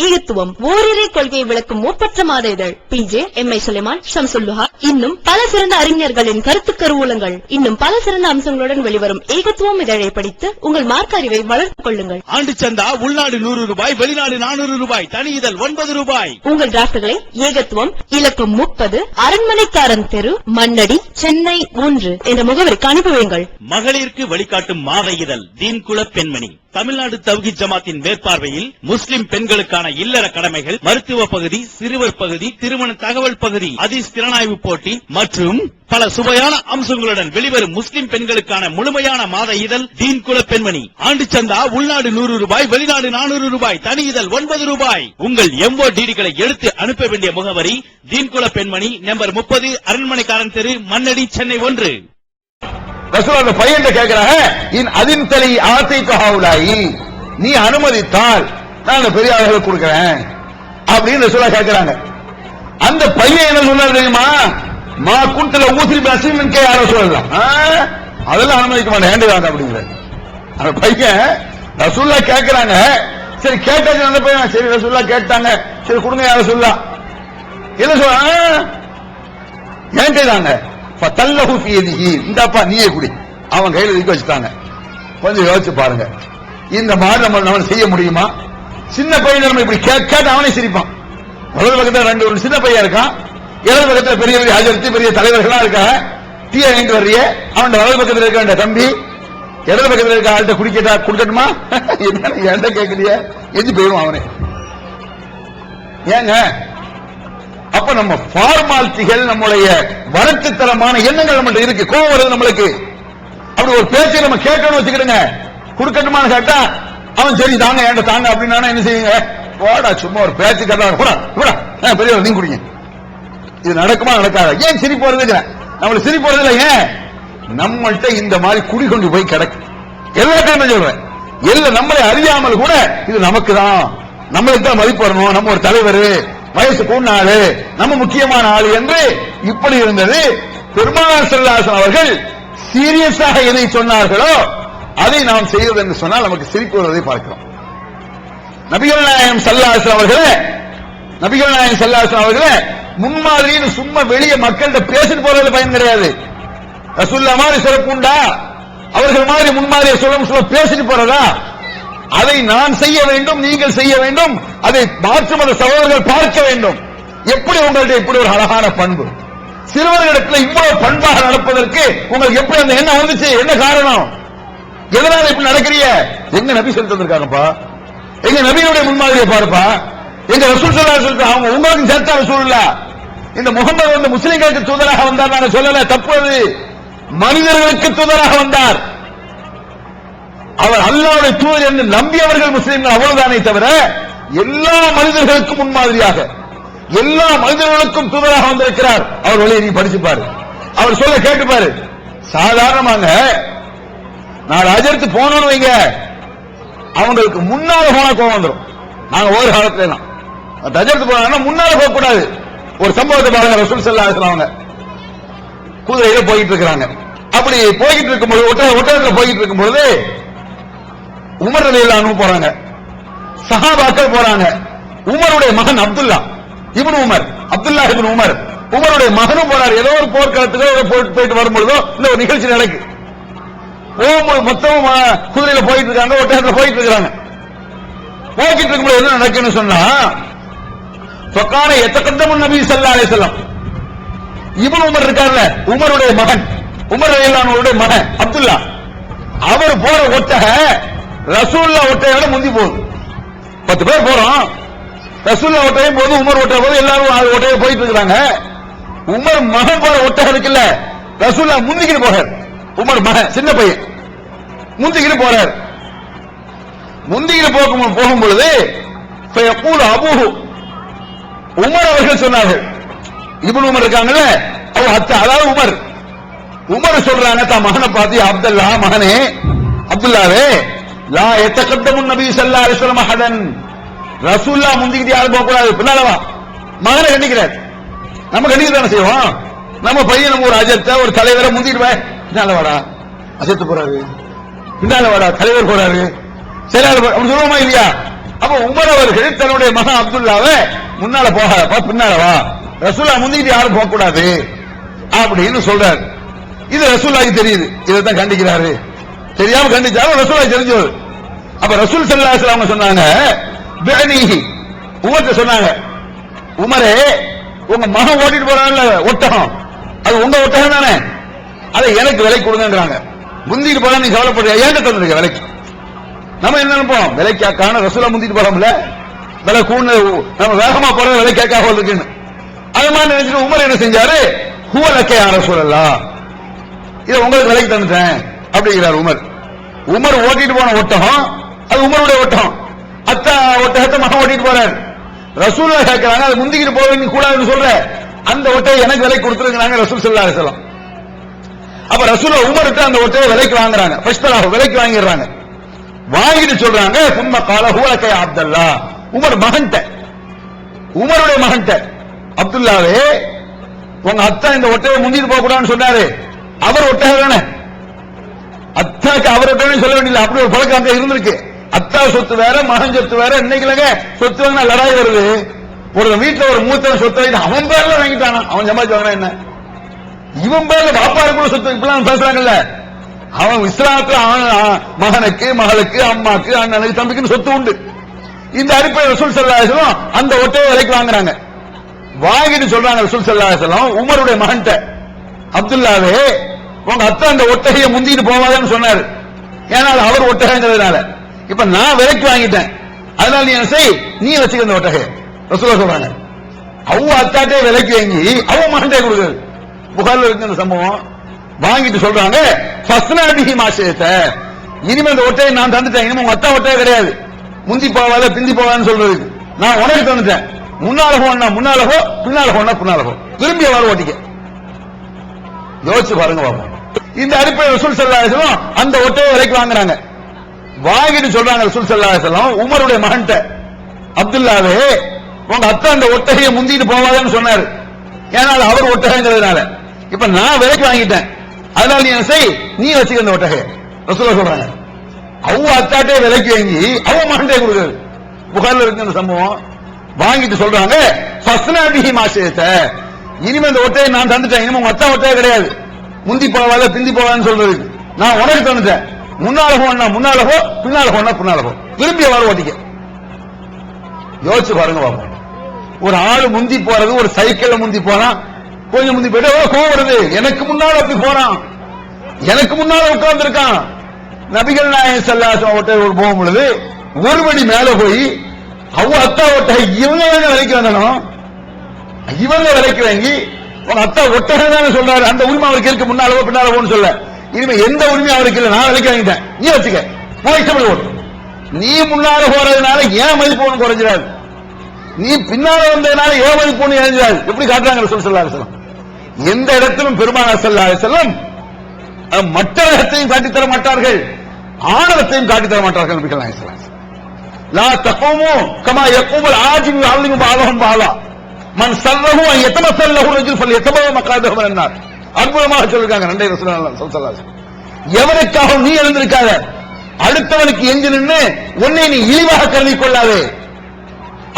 ஈகத்துவம் ஓரிரை கொள்கையை விளக்கும் முற்பற்ற மாத இதழ் PJ, MI சுலைமான், ஷம்சுல்லுஹா, இன்னும் பல சிறந்த அறிஞர்களின் கருத்து கருவூலங்கள், இன்னும் பல சிறந்த அம்சங்களுடன் வெளிவரும் ஈகத்துவம் இதழை படித்து உங்கள் மார்க்க அறிவை வளர்த்துக் கொள்ளுங்கள். ஆண்டு சந்தா உள்நாடு 100 ரூபாய், வெளிநாடு 400 ரூபாய், தனி இதழ் 9 ரூபாய். உங்கள் டிராப்ட்களை ஏகத்துவம், இலக்கம் 30, அரண்மனைக்காரன் தெரு, மண்ணடி, சென்னை 1 என்ற முகவரிக்கு அனுப்புவீங்கள். மகளிருக்கு வழிகாட்டும் மாத இதழ் தீன் குல பெண்மணி. தமிழ்நாடு தவ்ஹீத் ஜமாத்தின் மேற்பார்வையில் முஸ்லிம் பெண்களுக்கான இல்லற கடமைகள், மருத்துவ பகுதி, சிறுவர் பகுதி, திருமண தகவல் பகுதி, ஹதீஸ் திறனாய்வு போட்டி மற்றும் பல சுவையான அம்சங்களுடன் வெளிவரும் முஸ்லிம் பெண்களுக்கான முழுமையான மாத இதழ் தீன் குல பெண்மணி. ஆண்டு சந்தா உள்நாடு 100 ரூபாய், வெளிநாடு 400 ரூபாய், தனி இதழ் 9 ரூபாய். உங்கள் MODDகளை எடுத்து அனுப்ப வேண்டிய முகவரி தீன் குல பெண்மணி, நம்பர் 30, அரண்மனைக்காரன் தெரு, மண்ணடி, சென்னை 1. ரசூல் அந்த பையன் கேட்கிறாங்க, அதின் தலை ஆசை தொகாவுலாயி, நீ அனுமதித்தால் நான் அந்த பெரிய ஆளுகளுக்கு கொடுக்கிறேன் அப்படின்னு ரசூலா கேட்கிறாங்க. அந்த பையன் என்ன சொன்னார் தெரியுமா? மா குண்டல ஊசி அசிமன் கே யாரோ சொல்லலாம், அதெல்லாம் அனுமதிக்க மாட்டேன் ஏண்டுவாங்க அப்படிங்கிற. அந்த பையன் ரசூல்லா கேட்கிறாங்க. சரி கேட்டாச்சு அந்த பையன், சரி ரசூல்லா கேட்டாங்க, சரி கொடுங்க யார சொல்லா என்ன சொல்ல ஏன் கேட்டாங்க. இந்தப்பா நீயே குடி, அவன் கையில இருக்க வச்சுட்டாங்க. கொஞ்சம் யோசிச்சு பாருங்க, இந்த மாதிரி நம்ம செய்ய முடியுமா? சின்ன பையன் நம்ம இப்படி கேட்க அவனே சிரிப்பான். வலது பக்கத்துல 2 சின்ன பையன் இருக்கான், இடது பக்கத்துல பெரிய பெரிய ஹஜரத்து பெரிய தலைவர்களா இருக்காங்க. டீயை வாங்கிட்டு வர்றிய, அவன் வலது பக்கத்துல இருக்க வேண்டிய தம்பி இடது பக்கத்துல இருக்க ஆள்கிட்ட குடிக்கட்டா கொடுக்கட்டுமா? என்ன கேட்கலையே, எஞ்சி போயிடும் அவனே. ஏங்க அப்ப நம்ம ஃபார்மாலிட்டிகள், நம்முடைய வளர்ச்சித்தரமான எண்ணங்கள் நம்மள்ட்ட இருக்கு. கோவம் வருது நம்மளுக்கு. அப்படி ஒரு பேச்சை நம்ம கேட்கணும் வச்சுக்கிடுங்க, கொடுக்கட்டுமான்னு கேட்டா அவன் சரி தாங்க ஏண்ட தாங்க அப்படின்னா என்ன செய்யுங்க, போடா சும்மா ஒரு பேச்சு கேட்டா பெரியவர் நீங்க குடிங்க. இது நடக்குமா நடக்காத? ஏன் சிரிப்பு வருது? நம்மளுக்கு சிரிப்பு வருது இல்லை. ஏன் நம்மள்ட்ட இந்த மாதிரி குடிக்கொண்டு போய் கிடக்கு. எல்லாத்தையும் சொல்றேன், எல்லாம் நம்மளை அறியாமல் கூட இது நமக்கு தான், நம்மளுக்கு தான் மதிப்பு வரணும், நம்ம ஒரு தலைவர், வயசு கூடின ஆளு, நம்ம முக்கியமான ஆளு என்று இப்படி இருந்தது. பெருமானார் ஸல்லல்லாஹு அலைஹி அவர்கள் சீரியஸாக எதை சொன்னார்களோ அதை நாம் செய்வது என்று சொன்னால் நமக்கு சிரிப்பு வருவதை பார்க்கிறோம். நபிகள் நாயகம் ஸல்லல்லாஹு அலைஹி அவர்களே முன்மாதிரின்னு சும்மா வெளியே மக்கள்கிட்ட பேசிட்டு போறதுல பயன் கிடையாது. ரசூலுல்லாஹ் மாதிரி சிறப்பு உண்டா? அவர்கள் மாதிரி முன்மாதிரியை சொல்ல பேசிட்டு போறதா? அதை நான் செய்ய வேண்டும், நீங்கள் செய்ய வேண்டும், அதை மாற்று மத சகோதரர்கள் பார்க்க வேண்டும். எப்படி உங்கள்ட்ட இப்படி ஒரு அழகான பண்பு, சிறுவர்களிடத்தில் இவ்வளவு பண்பாக நடப்பதற்கு உங்களுக்கு எப்படி அந்த எண்ணம் வந்துச்சு? என்ன காரணம்? எதனால இப்படி நடக்கிறீங்க? எங்க நபி சொல்லி தந்திருக்காங்கப்பா, எங்க நபியுடைய முன்மாதிரியை பாருப்பா, எங்க ரசூல் ஸல்லல்லாஹு அலைஹி வஸல்லம் அவங்க உங்களுக்கு சேர்த்தா ரசூல் இல்ல. இந்த முகமது வந்து முஸ்லிம்களுக்கு தூதராக வந்தார் நான் சொல்லல, தப்பு. அது மனிதர்களுக்கு தூதராக வந்தார். அவர் அல்லாஹ்வுடைய தூதர் என்று நம்பியவர்கள் முஸ்லிம்கள் அவ்வளவுதானே தவிர எல்லா மனிதர்களுக்கும் முன்மாதிரியாக, எல்லா மனிதர்களுக்கும் தூதராக வந்திருக்கிறார். அவர் வழியை நீ படிச்சுப்பாரு, அவர் சொல்ல கேட்டுப்பாரு. சாதாரணமாக நான் அஜர்த்து போனோன்னு வைங்க, அவங்களுக்கு முன்னால போனா கோவம் வந்துடும். நாங்க ஒரு காலத்துல அஜர்த்து போனாங்கன்னா முன்னால போக கூடாது. ஒரு சம்பவத்தை பாருங்க, ரசூல் ஸல்லல்லாஹு அலைஹி வஸல்லம் குதிரையில போயிட்டு இருக்கிறாங்க. அப்படி போயிட்டு இருக்கும்போது ஒட்டகத்துல போயிட்டு இருக்கும்போது உமர் ரலியல்லாஹு அன்ஹு போறாங்க, சஹாபாக்கள் போறாங்க. உமருடைய மகன் அப்துல்லா இப்னு உமர், அப்துல்லாஹ் இப்னு உமர், உமருடைய மகனும் போறாரு. ஏதோ ஒரு போர்க்களத்துக்கு போயிட்டு வரும்பொழுதோ இந்த ஒரு நிகழ்ச்சி நடக்கு. மொத்தம் குதிரையில போயிட்டு இருக்காங்க, ஒட்டகத்துல போயிட்டு இருக்காங்க. போயிட்டு இருக்கும்போது என்ன நடக்குன்னு சொன்னா, ஃபகான யதகத்தமு நபி ஸல்லல்லாஹு அலைஹி வஸல்லம், இப்னு உமர் இருக்கார்ல, உமருடைய மகன், உமர் ரலியல்லாஹு அன்ஹுடைய மகன் அப்துல்லா, அவர் போற ஒட்டக ரசூல்லா ஒட்டையோட முந்தி போகுது. 10 பேர் போறோம், ரசூல்லா ஒட்டையும் போது, உமர் ஒட்டை போது, எல்லாரும் ஒட்டையை போயிட்டு இருக்காங்க. உமர் மகன் போற ஒட்டகம் இருக்குல்ல, ரசூல்லா முந்திக்கிட்டு போறார். உமர் மகன் சின்ன பையன் முந்திக்கிட்டு போறார். முந்திக்கிட்டு போகும் பொழுது அபூஹு உமர் அவர்கள் சொன்னார்கள், இப்னு உமர் இருக்காங்கல்ல, அதாவது உமர் சொல்றாங்க தான் மகனை பார்த்து, அப்துல்லா மகனே, அப்துல்லாவே, லா யதகத்தமு நபி ஸல்லல்லாஹு அலைஹி வஸல்லம் அஹதன், ரசூலுல்லாஹ் முந்திக்கிட்டு யாரும் போக கூடாது, பின்னால வா. மகனை கண்டிக்கிறார். நம்ம கண்டிக்க தானே செய்வோம். நம்ம பையன் நம்ம ஒரு அஜத்தை ஒரு தலைவரை முந்திட்டு வா, பின்னால வாடா, அஜத்து போறாரு, பின்னால வாடா, தலைவர் போறாரு, செயலாளர் அப்படி சொல்லுவோமா இல்லையா? அப்ப உமர் அவர்கள் தன்னுடைய மகன் அப்துல்லாவை முன்னால போகாதப்பா, பின்னால வா, ரசூலுல்லாஹ் முந்திக்கிட்டு யாரும் போக கூடாது அப்படின்னு சொல்றாரு. இது ரசூலுல்லாஹ்க்கு தெரியுது, இதைத்தான் கண்டிக்கிறாரு. தெரியாம கண்டிச்சாலும் ரசூலுல்லாஹ் தெரிஞ்சவர். அப்ப ரசூல் ஸல்லல்லாஹு அலைஹி வஸல்லம் சொன்னாங்க, பிஅனிஹி, உமர்ட்ட சொன்னாங்க, உமரே, உங்க மகன் ஓட்டிட்டு போறான்ல ஒட்டகம், அது உங்க ஒட்டகம் தானே, அதை எனக்கு விலை கொடுங்கன்றாங்க. முந்திட்டு போறா நீ கவலைப்படுற, ஏன் தந்துருக்க விலைக்கு? நம்ம என்ன நினைப்போம், விலை கேட்கான ரசூலுல்லாஹ் முந்திட்டு போறோம்ல, விலை கூண்டு நம்ம வேகமா போற விலை கேட்காக இருக்குன்னு. அது மாதிரி நினைச்சிட்டு உமர் என்ன செஞ்சாரு, ஹுவலக்க யா ரசூலல்லாஹ், இதை உங்களுக்கு விலைக்கு தந்துட்டேன் அப்படிங்கிறார் உமர். உமர் ஓட்டிட்டு போன ஒட்டகம் அது உமருடைய ஒட்டகம், அத்தா ஒட்டகத்தை மகன் ஓட்டிட்டு போறாரு. ரசூலுல்லாஹ் கேட்கிறாங்க, அது முந்திக்கிட்டு போவீங்க கூடாதுன்னு சொல்ற, அந்த ஒட்டகை எனக்கு விலை கொடுத்துருக்காங்க ரசூல் ஸல்லல்லாஹு அலைஹி வஸல்லம். அப்ப ரசூலுல்லாஹ் உமர்கிட்ட அந்த ஒட்டகை விலைக்கு வாங்குறாங்க, ஃபஸ்டலாக விலைக்கு வாங்கிடுறாங்க. வாங்கிட்டு சொல்றாங்க, சும்ம கால ஹுவலக்க யா அப்துல்லா, உமர் மகன்ட்ட, உமருடைய மகன்ட்ட, அப்துல்லாவே, உங்க அத்தா இந்த ஒட்டகை முந்திட்டு போக கூடாதுன்னு சொன்னாரு, அவர் ஒட்டகம் தானே, அத்தாக்கு அவர் ஒட்டகம் சொல்ல வேண்டியது, அப்படி ஒரு பழக்கம் அங்க இருந்திருக்கு. அத்தா சொத்து வேற, மகன் சொத்து வேற. இன்னைக்கு சொத்து வாங்கினா லடாய் வருது. ஒரு வீட்டுல ஒரு மூத்தவன் சொத்து வாங்கிட்டு அவன் பேர்ல வாங்கிட்டானா, அவன் சம்பாதிச்சு வாங்கினா என்ன, இவன் பேர்ல பாப்பாரு கூட சொத்து இப்பெல்லாம் பேசுறாங்கல்ல. அவன் இஸ்லாத்துல மகனுக்கு, மகளுக்கு, அம்மாக்கு, அண்ணனுக்கு, தம்பிக்குன்னு சொத்து உண்டு. இந்த அடிப்படை ரசூல் ஸல்லல்லாஹு அலைஹி வஸல்லம் அந்த ஒட்டையை விலைக்கு வாங்குறாங்க. வாங்கிட்டு சொல்றாங்க ரசூல் ஸல்லல்லாஹு அலைஹி வஸல்லம் உமருடைய மகன்ட்ட, அப்துல்லாவே, உங்க அத்தா அந்த ஒட்டகையை முந்திட்டு போவாதன்னு சொன்னாரு, ஏன்னா அவர் ஒட்டகைங்கிறதுனால. இப்ப நான் விலைக்கு வாங்கிட்டேன், அதனால நீ என்ன செய், நீ வச்சுக்க அந்த ஒட்டகையை. ரசூலுல்லாஹ் சொல்றாங்க, அவங்க அத்தாட்டே விலைக்கு வாங்கி அவங்க மகன்டே கொடுக்குறது. புகார்ல இருக்கு அந்த சம்பவம். வாங்கிட்டு சொல்றாங்க, ஃபஸ்னாபிஹி மாஷேத, இனிமே அந்த ஒட்டையை நான் தந்துட்டேன், இனிமே உங்க அத்தா ஒட்டையே கிடையாது, முந்தி போவாத பிந்தி போவான்னு சொல்றதுக்கு நான் உனக்கு தந்துட்டேன். முன்னால போனா முன்னால போ, பின்னால போனா பின்னால போ, திரும்பி வர ஓட்டிக்க. யோசிச்சு பாருங்க பாப்போம். இந்த அடிப்படை ரசூல் ஸல்லல்லாஹு அலைஹி வஸல்லம் அந்த ஒட்டையை விலைக்கு வாங்குறாங்க. வாங்கிட்டு சொல்றாங்க ரசூல் ஸல்லல்லாஹு அலைஹி வஸல்லம் உமருடைய மகன்ட்ட, அப்துல்லாவே, உங்க அத்தா அந்த ஒட்டகையை முந்திட்டு போவாதன்னு சொன்னாரு, ஏன்னா அவர் ஒட்டகைங்கிறதுனால. இப்ப நான் விலைக்கு வாங்கிட்டேன், அதனால நீ என்ன செய், நீ வச்சுக்க அந்த ஒட்டகையை. ரசூலுல்லாஹ் சொல்றாங்க, அவங்க அத்தாட்டே விலைக்கு வாங்கி அவங்க மகன்டே கொடுக்குறது. புகார்ல இருக்கு அந்த சம்பவம். வாங்கிட்டு சொல்றாங்க, ஃபஸ்னாபிஹி மாஷேத, இனிமே அந்த ஒட்டையை நான் தந்துட்டேன், இனிமே உங்க அத்தா ஒட்டையே கிடையாது, முந்தி போவாத பிந்தி போவான்னு சொல்றதுக்கு நான் உனக்கு தந்துட்டேன். முன்னால போனா முன்னால போ, பின்னால போனா பின்னால போ, திரும்பி வர ஓட்டிக்க. யோசிச்சு பாருங்க பாப்போம். ஒரு ஆளு முந்தி போறது, ஒரு சைக்கிள்ல முந்தி போனா, கொஞ்சம் முந்தி போயிட்டு கோவம் வருது, எனக்கு முன்னால அப்படி போறான், எனக்கு முன்னால உட்கார்ந்து இருக்கான். நபிகள் நாயகம் ஸல்லல்லாஹு அலைஹி வஸல்லம் ஒட்டை போகும் பொழுது ஒரு படி மேல போய் அவங்க அத்தா ஒட்டை இவங்க விலைக்கு வந்தனும், இவங்க விலைக்கு வாங்கி உங்க அத்தா ஒட்டகம் தானே சொல்றாரு, அந்த உரிமை அவருக்கு இருக்கு, முன்னாலவோ பின்னாலவோன்னு சொல்ல. இனிமே எந்த உரிமையும் அவருக்கு இல்லை, நான் விலைக்கு வாங்கிட்டேன், நீ வச்சுக்க, போய் ஓட்டு. நீ முன்னால போறதுனால ஏன் மதிப்பு ஒண்ணு குறைஞ்சிடாது, நீ பின்னால வந்ததுனால ஏன் மதிப்பு ஒண்ணு இழஞ்சிடாது. எப்படி காட்டுறாங்க ரசூல் ஸல்லல்லாஹு அலைஹி வஸல்லம். எந்த இடத்திலும் பெருமானார் ஸல்லல்லாஹு அலைஹி வஸல்லம் மற்றவத்தையும் காட்டித்தர மாட்டார்கள், ஆணவத்தையும் காட்டித்தர மாட்டார்கள். நபிகள் நாயகம் ஸல்லல்லாஹு அலைஹி வஸல்லம் லா தகூமு கமா யகூமுல் ஆஜிபு யஅலிமு பாலஹும் பாலா மன் சல்லஹு அன் யதமஸல்லஹு ரஜுல் ஃபல்யதபவ மகாதஹு மினன்னார். அற்புதமாக சொல்லிருக்காங்க ரெண்டே ரசூலுல்லாஹ் ஸல்லல்லாஹு அலைஹி வஸல்லம். எவனுக்காக நீ எழுந்திருக்காத, அடுத்தவனுக்கு எஞ்சி நின்று உன்னை நீ இழிவாக கருதி கொள்ளாதே.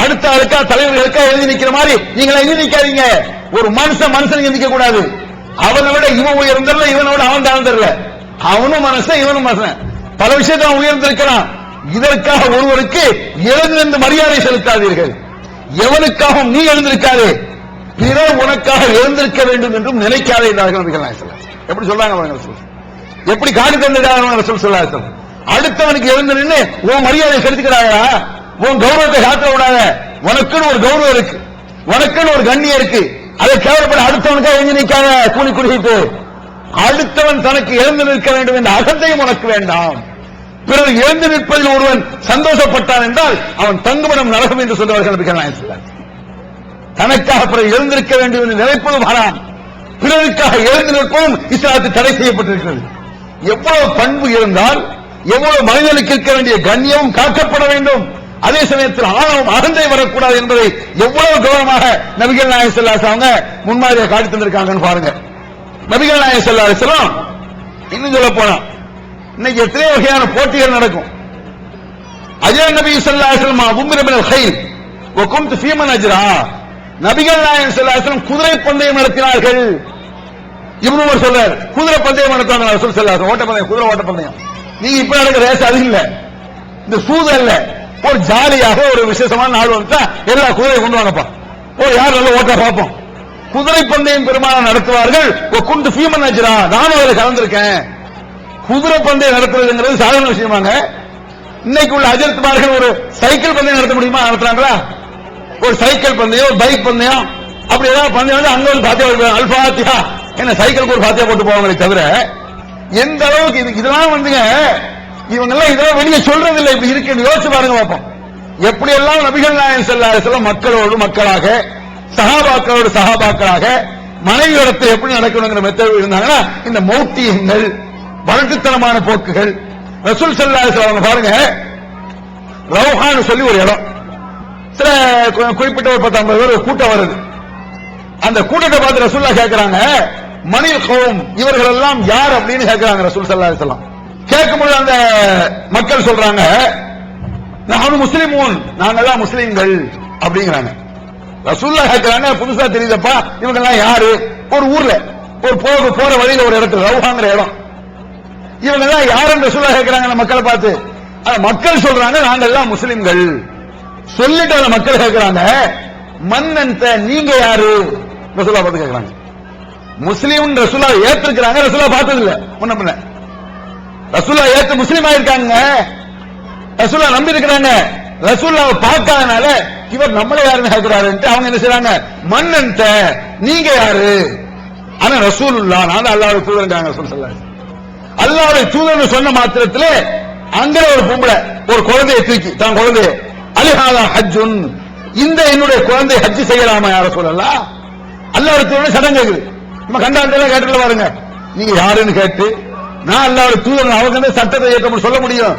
அடுத்த ஆளுக்கா தலைவர்களுக்கா எழுதி நிக்கிற மாதிரி நீங்களா எழுதி நிக்காதீங்க. ஒரு மனுஷன் எந்திக்க கூடாது. அவனை விட இவன் உயர்ந்தல்ல, இவனோட அவன் தாழ்ந்தல்ல, அவனும் மனுஷன் இவனும் மனுஷன். பல விஷயத்தை அவன் உயர்ந்திருக்கிறான். இதற்காக ஒருவருக்கு எழுந்து மரியாதை செலுத்தாதீர்கள். எவனுக்காகவும் நீ எழுந்திருக்காதே, பிறர் உனக்காக எழுந்திருக்க வேண்டும் என்றும் நினைக்காதே. எப்படி சொல்றாங்க, எப்படி காட்டி தந்துட்டாங்க ரசூல் ஸல்லல்லாஹு அலைஹி வஸல்லம். அடுத்தவனுக்கு எழுந்து நின்று உன் மரியாதை செலுத்துக்கிறாயா, உன் கௌரவத்தை காத்த விடாத. உனக்குன்னு ஒரு கௌரவம் இருக்கு, உனக்குன்னு ஒரு கண்ணியம் இருக்கு. அதை கேவலப்பட அடுத்தவனுக்காக எழுந்து நிற்காத. கூலி குடிக்கிட்டு அடுத்தவன் தனக்கு எழுந்து நிற்க வேண்டும் என்ற அகந்தையும் உனக்கு வேண்டாம். பிறகு எழுந்து நிற்பதில் ஒருவன் சந்தோஷப்பட்டான் என்றால் அவன் தங்குமிடம் நரகம் என்று சொல்லுவார்கள் நபிகள் நாயகம் ஸல்லல்லாஹு அலைஹி வஸல்லம். தனக்காக பிறகு எழுந்திருக்க வேண்டும் என்று நினைப்பதும் ஹராம், பிறருக்காக எழுந்து நிற்பதும் இஸ்லாத்தில் தடை செய்யப்பட்டிருக்கிறது. எவ்வளவு பண்பு இருந்தால் எவ்வளவு மனிதனுக்கு இருக்க வேண்டிய கண்ணியமும் காக்கப்பட வேண்டும், அதே சமயத்தில் ஆணவம் அகந்தை வரக்கூடாது என்பதை எவ்வளவு கவனமாக நபிகள் நாயகம் ஸல்லல்லாஹு அலைஹி வஸல்லம் முன்மாதிரியை காட்டி தந்திருக்காங்கன்னு பாருங்க. நபிகள் நாயகம் ஸல்லல்லாஹு அலைஹி வஸல்லம் இன்னும் சொல்ல போனா இன்னைக்கு எத்தனை வகையான போட்டிகள் நடக்கும். அஜர் நபி ஸல்லல்லாஹு அலைஹி வஸல்லம் உம்ர பின் அல்-கைல் வ குன்து ஃபீ மன் அஜ்ரா. நபிகள் நாயகம் ஸல்லல்லாஹு அலைஹி வஸல்லம் குதிரை பந்தயம் நடத்தினார்கள். இப்னு உமர் சொல்றார், குதிரை பந்தயம் நடத்துவாங்க ரசூல் ஸல்லல்லாஹு அலைஹி வஸல்லம், ஓட்ட பந்தயம், குதிரை ஓட்ட பந்தயம். நீங்க இப்ப நடக்கிற ரேஸ் அது இல்ல, இந்த சூது அல்ல. ஒரு ஜாலியாக ஒரு விசேஷமான நாள் வந்துட்டா எல்லா குதிரையை கொண்டு வாங்கப்பா, யார் நல்ல ஓட்ட பார்ப்போம். குதிரை பந்தயம் பெரும்பாலும் நடத்துவார்கள். குண்டு ஃபீமன் அஜ்ரா, நானும் அதில் கலந்திருக்கேன். குதிரை பந்தயம் நடத்துறதுங்கிறது சாதாரண விஷயமாங்க. இன்னைக்கு உள்ள அஜர்த்துமார்கள் ஒரு சைக்கிள் பந்தயம் நடத்த முடியுமா? நடத்துறாங்களா? ஒரு சைக்கிள் பந்தயம், ஒரு பைக் பந்தயம், அப்படி ஏதாவது பந்தயம் வந்து அங்க ஒரு பாத்தியா அல்பாத்தியா என்ன சைக்கிளுக்கு ஒரு பாத்தியா போட்டு போவாங்களே தவிர எந்த அளவுக்கு இதெல்லாம் வந்துங்க இவங்க எல்லாம் இதெல்லாம் வெளியே சொல்றது இல்லை. இப்படி இருக்கு, யோசிச்சு பாருங்க பார்ப்போம். எப்படி எல்லாம் நபிகள் நாயகம் ஸல்லல்லாஹு அலைஹி வஸல்லம் மக்களோடு மக்களாக, சஹாபாக்களோடு சஹாபாக்களாக, மனைவியிடத்தை எப்படி நடக்கணுங்கிற மெத்தட் இருந்தாங்கன்னா இந்த மௌட்டியங்கள், வழக்குத்தனமான போக்குகள். ரசூல் ஸல்லல்லாஹு அலைஹி வஸல்லம் பாருங்க, ரௌஹான்னு சொல்லி ஒரு இடம், சில குறிப்பிட்ட ஒரு 10-50 பேர் கூட்டம் வருது. அந்த கூட்டத்தை பார்த்து ரசூலுல்லாஹ் கேட்கிறாங்க, மனில் கௌம், இவர்கள் எல்லாம் யார் அப்படின்னு கேட்கிறாங்க ரசூல் ஸல்லல்லாஹு அலைஹி வஸல்லம். கேட்கும்போது அந்த மக்கள் சொல்றாங்க, நானு முஸ்லிமூன், நாங்கெல்லாம் முஸ்லிம்கள் அப்படிங்கிறாங்க. ரசூலுல்லாஹ் கேட்கிறாங்க, புதுசா தெரியுதப்பா இவங்க எல்லாம் யாரு? ஒரு ஊர்ல ஒரு போற வழியில ஒரு இடத்துல ரௌஹாங்கிற இடம், இவங்க எல்லாம் யாருன்னு ரசூலுல்லாஹ் கேட்கிறாங்க மக்களை பார்த்து. மக்கள் சொல்றாங்க நாங்கெல்லாம் முஸ்லிம்கள். சொல்லிட்டு அந்த மக்கள் கேட்கிறாங்க, மன்னன்த நீங்க யாரு? ரசூலுல்லாஹ் பார்த்து கேட்கிறாங்க. முஸ்லிம் ரசூலுல்லாஹ் ஏத்துக்கிறாங்க, ரசூலுல்லாஹ் பார்த்தது இல்ல. முன்ன பின்ன ரசூலுல்லாஹ் ஏத்து முஸ்லீம் ஆயிருக்காங்க, ரசூலுல்லாஹ் நம்பி இருக்கிறாங்க. ரசூலுல்லாஹ் பார்க்காதனால இவர் நம்மள யாருன்னு கேட்கிறாரு. அவங்க என்ன செய்றாங்க, மன்னன்த நீங்க யாரு? ஆனா ரசூலுல்லாஹ் நான் அல்லாஹ்வுடைய தூதர்ங்கறாங்க. ரசூல் ஸல்லல்லாஹு அலைஹி வஸல்லம் அல்லாஹ்வுடைய தூதர்னு சொன்ன மாத்திரத்திலே அங்க ஒரு பொம்பளை ஒரு குழந்தையை தூக்கி தான் குழந்தையை அலிஹாதா ஹஜ்ஜுன், இந்த என்னுடைய குழந்தை ஹஜ் செய்யலாமா யா ரசூலல்லாஹ்? அல்லாஹ்வுடைய தூதர் சடம் கேக்குது. நம்ம கண்டாண்டெல்லாம் கேட்டுல பாருங்க, நீங்க யாருன்னு கேட்டு நான் அல்லாஹ்வுடைய தூதர் அவங்க சட்டத்தை ஏற்ற சொல்ல முடியும்,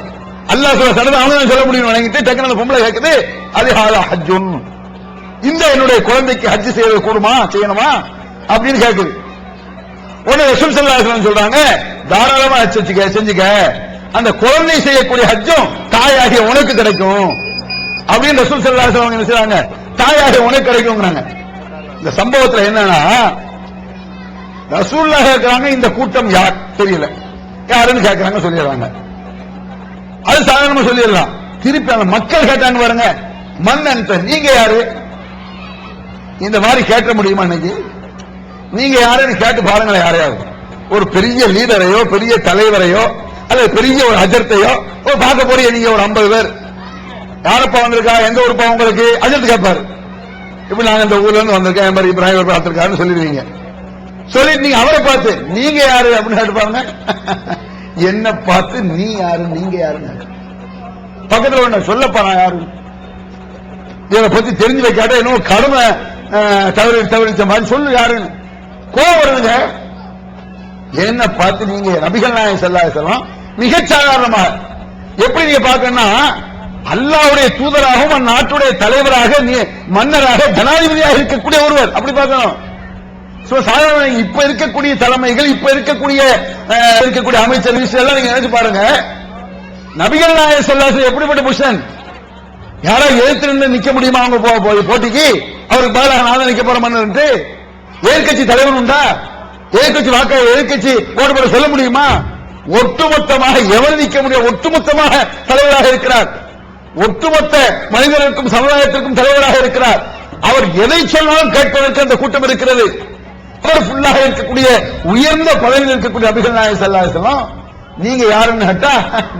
அல்லாஹ் சொல்ல சட்டத்தை அவங்க சொல்ல முடியும் வணங்கிட்டு டக்குனு பொம்பளை கேக்குது, அலிஹாதா ஹஜ்ஜுன், இந்த என்னுடைய குழந்தைக்கு ஹஜ் செய்யறது கூடுமா, செய்யணுமா அப்படின்னு கேக்குது. உடனே ரசூல் ஸல்லல்லாஹு அலைஹி வஸல்லம் சொல்றாங்க, தாராளமா ஹஜ் செஞ்சுக்க, அந்த குழந்தை செய்யக்கூடிய ஹஜ்ஜும் தாயாகிய உனக்கு கிடைக்கும் அப்படின்னு ரசூல் ஸல்லல்லாஹு அலைஹி வஸல்லம் என்ன செய்றாங்க, தாயாகிய உனக்கு கிடைக்கும்ங்கறாங்க. இந்த சம்பவத்துல என்னன்னா ரசூலுல்லாஹ் கேக்குறாங்க, இந்த கூட்டம் யார் தெரியல, யாருன்னு கேக்குறாங்க, சொல்லிடுறாங்க. அது சாதாரணமா சொல்லிடலாம். திருப்பி அந்த மக்கள் கேட்டாங்க பாருங்க, மன்னன் நீங்க யாரு? இந்த மாதிரி கேட்க முடியுமா? இன்னைக்கு நீங்க யாருன்னு கேட்டு பாருங்களேன். யாரையாவது ஒரு பெரிய லீடரையோ பெரிய தலைவரையோ அல்லது பெரிய ஒரு அஜர்த்தையோ பார்க்க போறீங்க, நீங்க ஒரு 50 பேர், யாரப்பா வந்திருக்கா, எந்த ஊருப்பா உங்களுக்கு? அஜர்த்து கேட்பாரு. இப்ப நாங்க இந்த ஊர்ல இருந்து வந்திருக்கேன், என் மாதிரி இப்ராஹிம் பார்த்திருக்காருன்னு சொல்லிடுவீங்க. சொல்லிட்டு நீங்க அவரை பார்த்து நீங்க யாரு அப்படின்னு கேட்டு பாருங்க, என்ன பார்த்து நீ யாரு நீங்க யாருன்னு பக்கத்துல ஒண்ணு சொல்லப்பா நான் யாரு, இதை பத்தி தெரிஞ்சு வைக்காட்ட இன்னும் கடுமை தவறிச்ச மாதிரி சொல்லு யாருன்னு கோவம் வருதுங்க. என்ன பார்த்து நீங்க நபிகள் நாயகம் ஸல்லல்லாஹு அலைஹி வஸல்லம் மிகச் சாதாரணமாக எப்படி நீங்க பார்க்கணும்னா, அல்லாஹ்வுடைய தூதராகவும் அந்நாட்டுடைய தலைவராக மன்னராக ஜனாதிபதியாக இருக்கக்கூடிய ஒருவர், அப்படி பார்க்கணும். சாதாரண இப்ப இருக்கக்கூடிய தலைமைகள், இப்ப இருக்கக்கூடிய அமைச்சர் எல்லாம் நீங்க நினைச்சு பாருங்க. நபிகள் நாயகம் ஸல்லல்லாஹு அலைஹி வஸல்லம் எப்படிப்பட்ட புருஷன், யாராவது எதிர்த்து நிக்க முடியுமா? அவங்க போட்டிக்கு அவருக்கு பதிலாக நான் நிக்க போற மன்னர். எதிர்கட்சி தலைவர் உண்டா? எதிர்கட்சி வாக்க எதிர்கட்சி ஓட்டு போட சொல்ல முடியுமா? ஒட்டுமொத்தமாக எவர் நிக்க முடியும்? ஒட்டுமொத்தமாக தலைவராக இருக்கிறார், ஒட்டுமொத்த மனிதர்களுக்கும் சமுதாயத்திற்கும் தலைவராக இருக்கிறார். அவர் எதை சொன்னாலும் கேட்பதற்கு அந்த கூட்டம் இருக்கிறது. அவர் ஃபுல்லாக இருக்கக்கூடிய உயர்ந்த பதவியில் இருக்கக்கூடிய நபிகள் நாயகம் ஸல்லல்லாஹு அலைஹி வஸல்லம் நீங்க யாருன்னு கேட்டா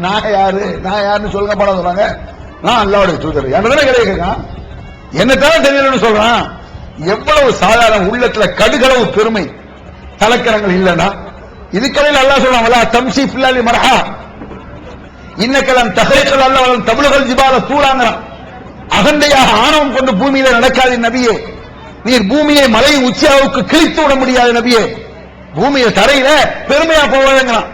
நான் யாருன்னு சொல்லுங்க படம் சொல்றாங்க. நான் அல்லாஹ்வுடைய தூதர் என்னதானே கேட்கிறான், என்னத்தான் தெரியலன்னு சொல்றான். எவ்வளவு சாதாரண உள்ளத்துல கடுகளவு பெருமை கலக்கரங்கள் இல்லைன்னா இதுக்கடையில் அல்லாஹ் சொல்றான், வலா தம்ஷி ஃபில்லாலி மர்ஹா இன்னக்கலம் தஹரிக்கல் அல்லாஹ் தப்லுகல் ஜிபால தூராங்கறான். அகந்தையாக ஆணவம் கொண்டு பூமியில நடக்காத நபியே, நீர் பூமியை மலையின் உச்சியாவுக்கு கிழித்து விட முடியாத நபியே, பூமியை தரையில பெருமையா போவாங்கிறான்.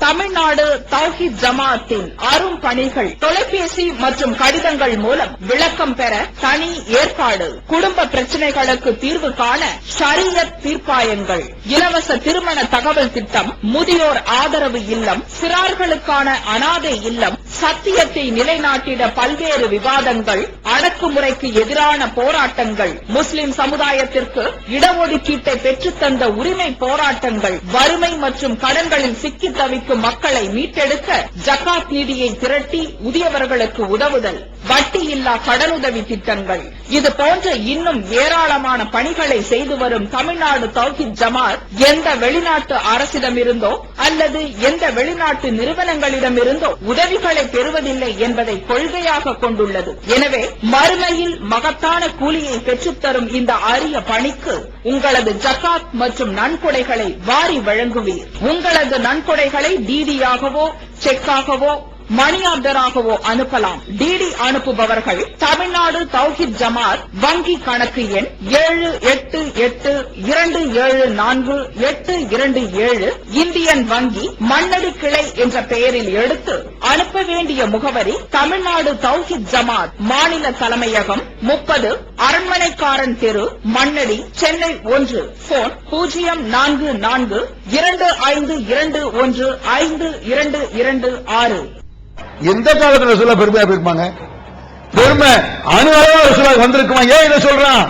தமிழ்நாடு தௌஹீத் ஜமாஅத்தின் அரும் பணிகள் தொலைபேசி மற்றும் கடிதங்கள் மூலம் விளக்கம் பெற தனி ஏற்பாடு. குடும்ப பிரச்சனைகளுக்கு தீர்வு காண ஷரியத் தீர்ப்பாயங்கள், இலவச திருமண தகவல் திட்டம், முதியோர் ஆதரவு இல்லம், சிறார்களுக்கான அனாதை இல்லம், சத்தியத்தை நிலைநாட்டிட பல்வேறு விவாதங்கள், அடக்குமுறைக்கு எதிரான போராட்டங்கள், முஸ்லிம் சமுதாயத்திற்கு இடஒதுக்கீட்டை பெற்றுத்தந்த உரிமை போராட்டங்கள், வறுமை மற்றும் கடன்களில் சிக்கி தவிக்கும் மக்களை மீட்டெடுக்க ஜகாத் நிதியை திரட்டி உரியவர்களுக்கு உதவுதல், வட்டியில்லா கடனுதவி திட்டங்கள், இது போன்ற இன்னும் ஏராளமான பணிகளை செய்து வரும் தமிழ்நாடு தௌஹீத் ஜமாத் எந்த வெளிநாட்டு அரசிடமிருந்தோ அல்லது எந்த வெளிநாட்டு நிறுவனங்களிடமிருந்தோ உதவிகளை பெறுவதில்லை என்பதை கொள்கையாக கொண்டுள்ளது. எனவே மறுமையில் மகத்தான கூலியை பெற்றுத்தரும் இந்த அரிய பணிக்கு உங்களது ஜகாத் மற்றும் நன்கொடைகளை வாரி வழங்குவீர். உங்களது நன்கொடைகளை டிடியாகவோ செக்காகவோ மணி ஆர்டராகவோ அனுப்பலாம். டிடி அனுப்புபவர்கள் தமிழ்நாடு தௌஹீத் ஜமாத் வங்கி கணக்கு எண் 7882748227 இந்தியன் வங்கி மண்ணடி கிளை என்ற பெயரில் எடுத்து அனுப்ப வேண்டிய முகவரி தமிழ்நாடு தௌஹீத் ஜமாத் மாநில தலைமையகம் 30 அரண்மனைக்காரன் தெரு மண்ணடி சென்னை 1. போன் 044215215226. எந்த காலத்துல ரசூலா பெருமையா போயிருப்பாங்க? பெருமை அணுவளவு ரசூலா வந்திருக்குமா? ஏன் இதை சொல்றான்?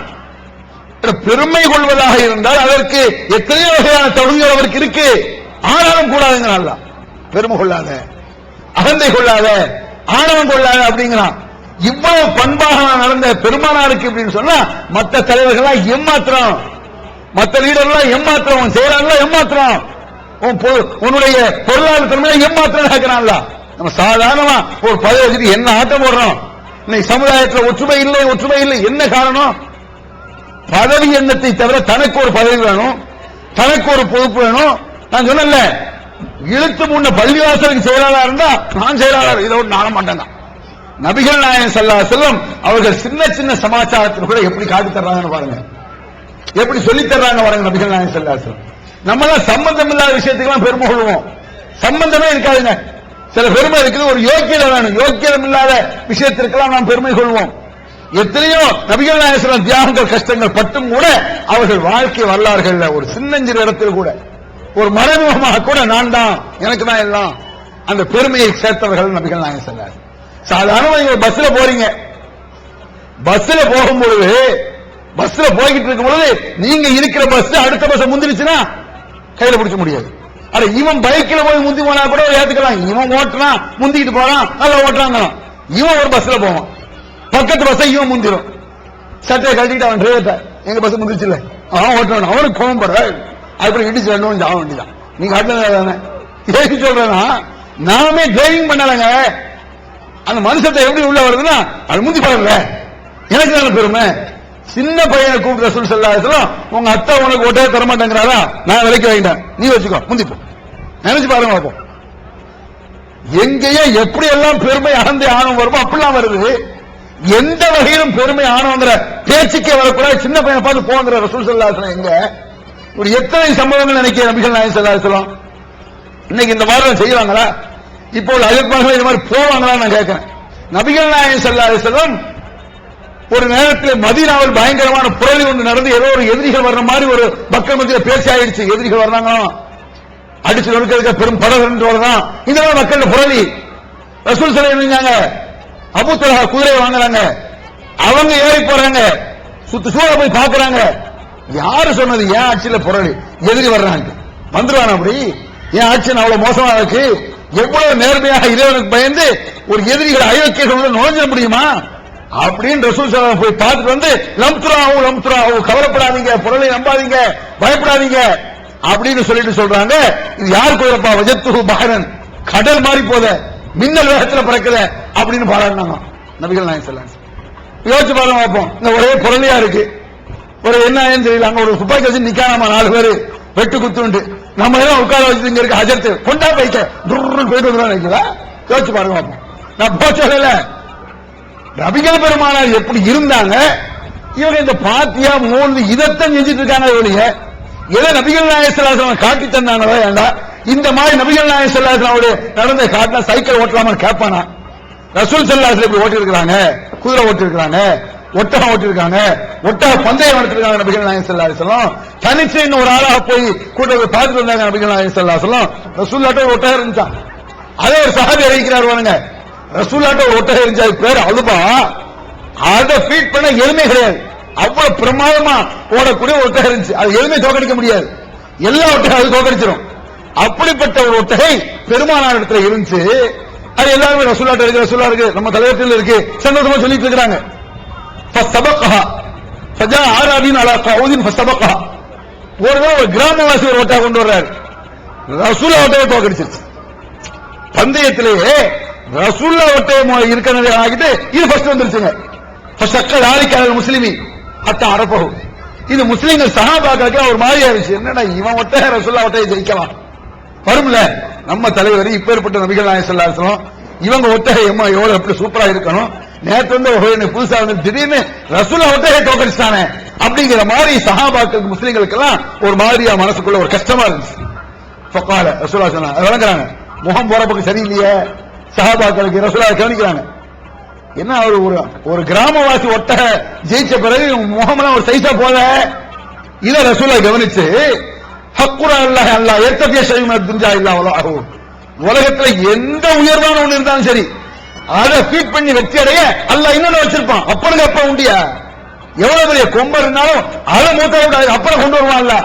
பெருமை கொள்வதாக இருந்தால் அதற்கு எத்தனையோ வகையான தகுதிகள் அவருக்கு இருக்கு. ஆனாலும் கூடாதுங்கிறான். பெருமை கொள்ளாத, அகந்தை கொள்ளாத, ஆணவம் கொள்ளாத அப்படிங்கிறான். இவ்வளவு பண்பாக நடந்த பெருமானாருக்கு அப்படின்னு சொன்னா மற்ற தலைவர்கள்லாம் ஏமாத்திரம், மற்ற லீடர்லாம் ஏமாத்திரம், செயலாளர்கள் ஏமாத்திரம், உன்னுடைய பொருளாதார தன்மையை ஏமாத்திரம் கேட்கிறான்ல. நம்ம சாதாரணமா ஒரு பதவி வச்சுட்டு என்ன ஆட்டம் போடுறோம்? இன்னைக்கு சமுதாயத்தில் ஒற்றுமை இல்லை. என்ன காரணம்? பதவி எண்ணத்தை தவிர தனக்கு ஒரு பதவி வேணும், தனக்கு ஒரு பொறுப்பு வேணும். நான் சொன்னேன்ல, இழுத்து முன்ன பள்ளிவாசலுக்கு செயலாளர் இருந்தா நான் செயலாளர், இதை விட்டு நாட மாட்டேன். நபிகள் நாயகம் ஸல்லல்லாஹு அலைஹி வஸல்லம் அவர்கள் சின்ன சின்ன சமாச்சாரத்தில் கூட எப்படி காட்டி தர்றாங்கன்னு பாருங்க, எப்படி சொல்லி தர்றாங்க பாருங்க நபிகள் நாயகம் ஸல்லல்லாஹு அலைஹி வஸல்லம். நம்ம எல்லாம் சம்பந்தம் இல்லாத விஷயத்துக்கெல்லாம் பெருமை கொள்வோம், சம்பந்தமே இருக்காதுங்க. சில பெருமை இருக்குது, ஒரு யோக்கியதை வேணும், யோக்கியம் இல்லாத விஷயத்திற்கெல்லாம் நாம் பெருமை கொள்வோம். எத்தனையோ நபிகள் நாயகம் ஸல்லல்லாஹு அலைஹி வஸல்லம் தியாகங்கள் கஷ்டங்கள் பட்டும் கூட அவர்கள் வாழ்க்கை வரலாறுகள்ல ஒரு சின்னஞ்சிறு இடத்தில் கூட ஒரு மறைமுகமாக கூட நான் தான், எனக்கு தான் எல்லாம், அந்த பெருமையை சேர்த்தவர்கள் நபிகள் நாயகம் ஸல்லல்லாஹு அலைஹி வஸல்லம். சாதாரண நீங்க பஸ்ல போறீங்க, பஸ்ல போகும்பொழுது பஸ்ல போய்கிட்டு இருக்கும் பொழுது நீங்க இருக்கிற பஸ் அடுத்த பஸ் முந்திருச்சுன்னா கையில பிடிச்ச முடியாது. அட இவன் பைக்ல போய் முந்தி போனா கூட ஏத்துக்கலாம், இவன் ஓட்டுறான் முந்திக்கிட்டு போறான் நல்லா ஓட்டுறாங்க. இவன் ஒரு பஸ்ல போவான், பக்கத்து பஸ்ஸை இவன் முந்திரும், சட்டையை கட்டிட்டு அவன் டிரைவர்ட்ட எங்க பஸ் முந்திருச்சு இல்ல அவன் ஓட்டுறான், அவனுக்கு கோவம் போற அப்படி இடிச்சு வேணும் ஆக வேண்டியதான். நீங்க காட்டுதானே ஏசி சொல்றேன்னா நாமே டிரைவிங் பண்ணலங்க, அந்த மனுஷத்தை எப்படி உள்ள வருதுன்னா அது முந்தி பாருங்க, எனக்கு நல்ல பெருமை. சின்ன பையனை கூப்பிட்டு ரசூல் ஸல்லல்லாஹு அலைஹி வஸல்லம் உங்க அத்தா உனக்கு ஒட்டே தர மாட்டேங்கிறாரா, நான் விலைக்கு வாங்கிட்டேன், நீ வச்சுக்கோ முந்திப்போ. நினைச்சு பாருங்க பார்ப்போம். எங்கேயே எப்படி எல்லாம் பெருமை அகந்தை ஆணவம் வருமோ அப்படிலாம் வருது. எந்த வகையிலும் பெருமை ஆணவங்கிற பேச்சுக்கே வரக்கூடாது. சின்ன பையனை பார்த்து போங்கிற ரசூல் ஸல்லல்லாஹு அலைஹி வஸல்லம் எங்க ஒரு எத்தனை சம்பவங்கள் நினைக்கிற நபிகள் நாயகம் ஸல்லல்லாஹு அலைஹி வஸல்லம் இன்னைக்கு இந்த மாதிரி செய்வாங்களா? இப்போ அழைப்பார்கள் இந்த மாதிரி போவாங்களா நான் கேட்கிறேன். நபிகள் நாயகம் ஸல்லல்லாஹு அலைஹி வஸல்லம் ஒரு நேரத்தில் மதீனாவில் பயங்கரமான புரளி ஒன்று நடந்து ஏதோ ஒரு எதிரிகள் வர்ற மாதிரி ஒரு மக்கள் மத்தியில் பேச்சு ஆயிடுச்சு. எதிரிகள் வர்றாங்க, அடிச்சு நொறுக்க பெரும் படகு வரதான், இதெல்லாம் மக்கள் புரளி. ரசூல் ஸல்லல்லாஹு அபூ தல்ஹா குதிரை வாங்குறாங்க, அவங்க ஏறி போறாங்க, சுத்து சூழ போய் பாக்குறாங்க. யாரு சொன்னது ஏன் ஆட்சியில புரளி, எதிரி வர்றாங்க வந்துருவான், அப்படி ஏன் ஆட்சி அவ்வளவு மோசமா இருக்கு? எவ்வளவு நேர்மையாக இறைவனுக்கு பயந்து ஒரு எதிரிகள் அயோக்கியர்கள் நுழைஞ்சிட முடியுமா அப்படின்னு ரசூல் ஸல்லல்லாஹு அலைஹி போய் பார்த்துட்டு வந்து லம்துராஹு கவலைப்படாதீங்க, புரளை நம்பாதீங்க, பயப்படாதீங்க அப்படின்னு சொல்லிட்டு சொல்றாங்க. இது யார் குதிரப்பா? வஜத்துஹு பஹரன், கடல் மாறி போத, மின்னல் வேகத்துல பறக்குத அப்படின்னு பாராட்டினாங்க நபிகள் நாயகம் ஸல்லல்லாஹு அலைஹி வஸல்லம். யோசிச்சு பாருங்க பார்ப்போம். இந்த ஒரே பொருளையா இருக்கு, ஒரு என்ன தெரியல, அங்க ஒரு துப்பாக்கி வச்சு நிக்காம 4 பேரு வெட்டு குத்துண்டு, நம்ம எல்லாம் உட்கார வச்சு இங்க இருக்க ஹஜரத்து கொண்டா போயிட்ட போயிட்டு வந்து நினைக்கிறா. யோசிச்சு பாருங்க பார்ப்போம். நான் போச்சல நபிகள் பெருமானார் எப்படி இருந்தாங்க, இவங்க இந்த பாத்தியா மூணு இதத்தான் செஞ்சுட்டு இருக்காங்க. இவங்க எதை நபிகள் நாயகம் ஸல்லல்லாஹு அலைஹி வஸல்லம் காட்டி தந்தாங்களோ ஏண்டா இந்த மாதிரி நபிகள் நாயகம் ஸல்லல்லாஹு அலைஹி வஸல்லம் நடந்த காட்டினா சைக்கிள் ஓட்டலாமான்னு கேட்பானா? ரசூல் ஸல்லல்லாஹு அலைஹி வஸல்லம் ஓட்டி இருக்காங்க, குதிரை ஓட்டி இருக்காங்க, ஒட்டகம் ஓட்டி இருக்காங்க, ஒட்டக பந்தயம் நடத்திருக்காங்க நபிகள் நாயகம் ஸல்லல்லாஹு அலைஹி வஸல்லம். தனிச்சு இன்னும் ஒரு ஆளாக போய் கூட்டத்தை பார்த்துட்டு வந்தாங்க நபிகள் நாயகம் ஸல்லல்லாஹு அலைஹி வஸல்லம். ரசூல்லாட்ட ஒரு ஒட்டகம் இருந்துச்சான், அதே ஒரு சஹாபி அறிவிக்கிறார் வாங்க. ரசூல்லாட்ட ஒரு ஒட்டகம் இருந்துச்சு, அது பேர் அலுபா. அதை ஃபீட் பண்ண எருமை கிடையாது, அவ்வளவு பிரமாதமா ஓடக்கூடிய ஒட்டகம் இருந்துச்சு. அது எதுவுமே தோக்கடிக்க முடியாது, எல்லா ஒட்டகம் அது தோக்கடிச்சிடும். அப்படிப்பட்ட ஒரு ஒட்டகை பெருமானார் இடத்துல இருந்துச்சு. அது எல்லாருமே ரசூலுல்லாஹ் இருக்கு, ரசூலுல்லாஹ் இருக்கு, நம்ம தலைவர்கள் இருக்கு சந்தோஷமா சொல்லிட்டு இருக்காங்க. ஃபஸ்தபகஹா ஃபஜா ஆராபின் அலா கௌதின் ஃபஸ்தபகஹா. ஒரு கிராமவாசி ஒரு ஒட்டகம் கொண்டு வர்றாரு, ரசூலுல்லாஹ் ஒட்டகை தோக்கடிச்சிருச்சு. பந்தயத்திலேயே ரசூலுல்லாஹ் ஒட்டகம் இருக்கிறது ஆகிட்டு இது ஃபர்ஸ்ட் வந்துருச்சுங்க. ஃபஷக்கல் ஆலிகல் முஸ்லிமி அத்த அரபஹு. இது முஸ்லிம்கள் சஹாபாக்களுக்கு ஒரு மாதிரியா இருந்துச்சு. என்னடா இவன் ஒட்டக ரசூலுல்லாஹ் ஒட்டகை ஜெயிக்கலாம் வரும்ல, நம்ம தலைவர் இப்பேற்பட்ட நபிகள் நாயகம் ஸல்லல்லாஹு அலைஹி வஸல்லம், இவங்க ஒட்டகை எவ்வளவு எப்படி சூப்பரா இருக்கணும். நேற்று வந்து புதுசா வந்து திடீர்னு ரசூலுல்லாஹ் ஒட்டகை தோக்கடிச்சானே அப்படிங்கிற மாதிரி சஹாபாக்களுக்கு முஸ்லிம்களுக்கு எல்லாம் ஒரு மாதிரியா மனசுக்குள்ள ஒரு கஷ்டமா இருந்துச்சு. ஃபகால ரசூலுல்லாஹ் சொன்னாங்க, விளங்குறாங்க, முகம் போற பக்கம் சரியில்லையே. சஹாபாக்களுக்கு ரசூலுல்லாஹ் கவனிக்கிறாங்க, என்ன ஒரு கிராமவாசி ஒட்டக ஜெயிச்ச பிறகு முகமெல்லாம் ஒரு சைஸா போல. இத ரசூலுல்லாஹ் கவனிச்சு ஹக்குரா அல்லாஹ் அல்லாஹ் ஏத்தபிய ஷைமா துன்ஜா இல்லா வலஹு, உலகத்துல எந்த உயர்வான ஒண்ணு இருந்தாலும் சரி அதை ஃபீட் பண்ணி வெற்றி அடைய அல்லாஹ் இன்னொன்னு வச்சிருப்பான். அப்பனுக்கு அப்ப உண்டியா, எவ்வளவு பெரிய கொம்பர் இருந்தாலும் அதை மூத்த விட அப்புறம் கொண்டு வருவான்ல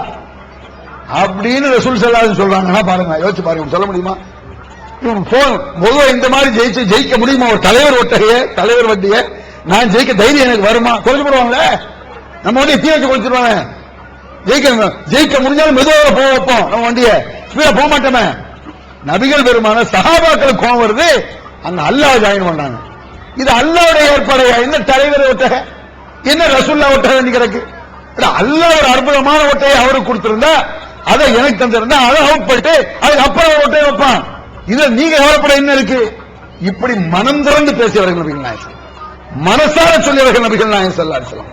அப்படின்னு ரசூல் ஸல்லல்லாஹு அலைஹி சொல்றாங்கன்னா பாருங்க, யோசிச்சு பாருங்க, சொல்ல முடியுமா? பொதுவா இந்த மாதிரி ஜெயிக்க முடியுமா? ஒரு தலைவர் ஒட்டகைய, தலைவர் வண்டிய நான் ஜெயிக்க தைரியம் எனக்கு வருமா? குறைஞ்சு போடுவாங்க, நம்ம வண்டியை தீ வச்சு குறைச்சிருவாங்க. ஜெயிக்க முடிஞ்சாலும் மெதுவாக போக வைப்போம், நம்ம வண்டிய ஸ்பீடா போக மாட்டோமே. நபிகள் பெருமான சஹாபாக்களுக்கு கோவம் வருது, அங்க அல்லாஹ் ஜாயின் பண்ணாங்க. இது அல்லாஹ்வுடைய ஏற்பாடையா? என்ன தலைவர் ஒட்டகை, என்ன ரசூலுல்லாஹ் ஒட்டகை வேண்டி கிடக்கு? அல்லாஹ் ஒரு அற்புதமான ஒட்டகை அவருக்கு கொடுத்திருந்தா, அதை எனக்கு தந்திருந்தா அதை அவுட் பண்ணிட்டு அதுக்கு அப்புறம் ஒட்டகை வைப்பான். இதுல நீங்க கவலைப்பட என்ன இருக்கு? இப்படி மனம் திறந்து பேசியவர்கள் நபிகள் நாயகம், மனசார சொல்லியவர்கள் நபிகள் நாயகம் ஸல்லல்லாஹு அலைஹி வஸல்லம்.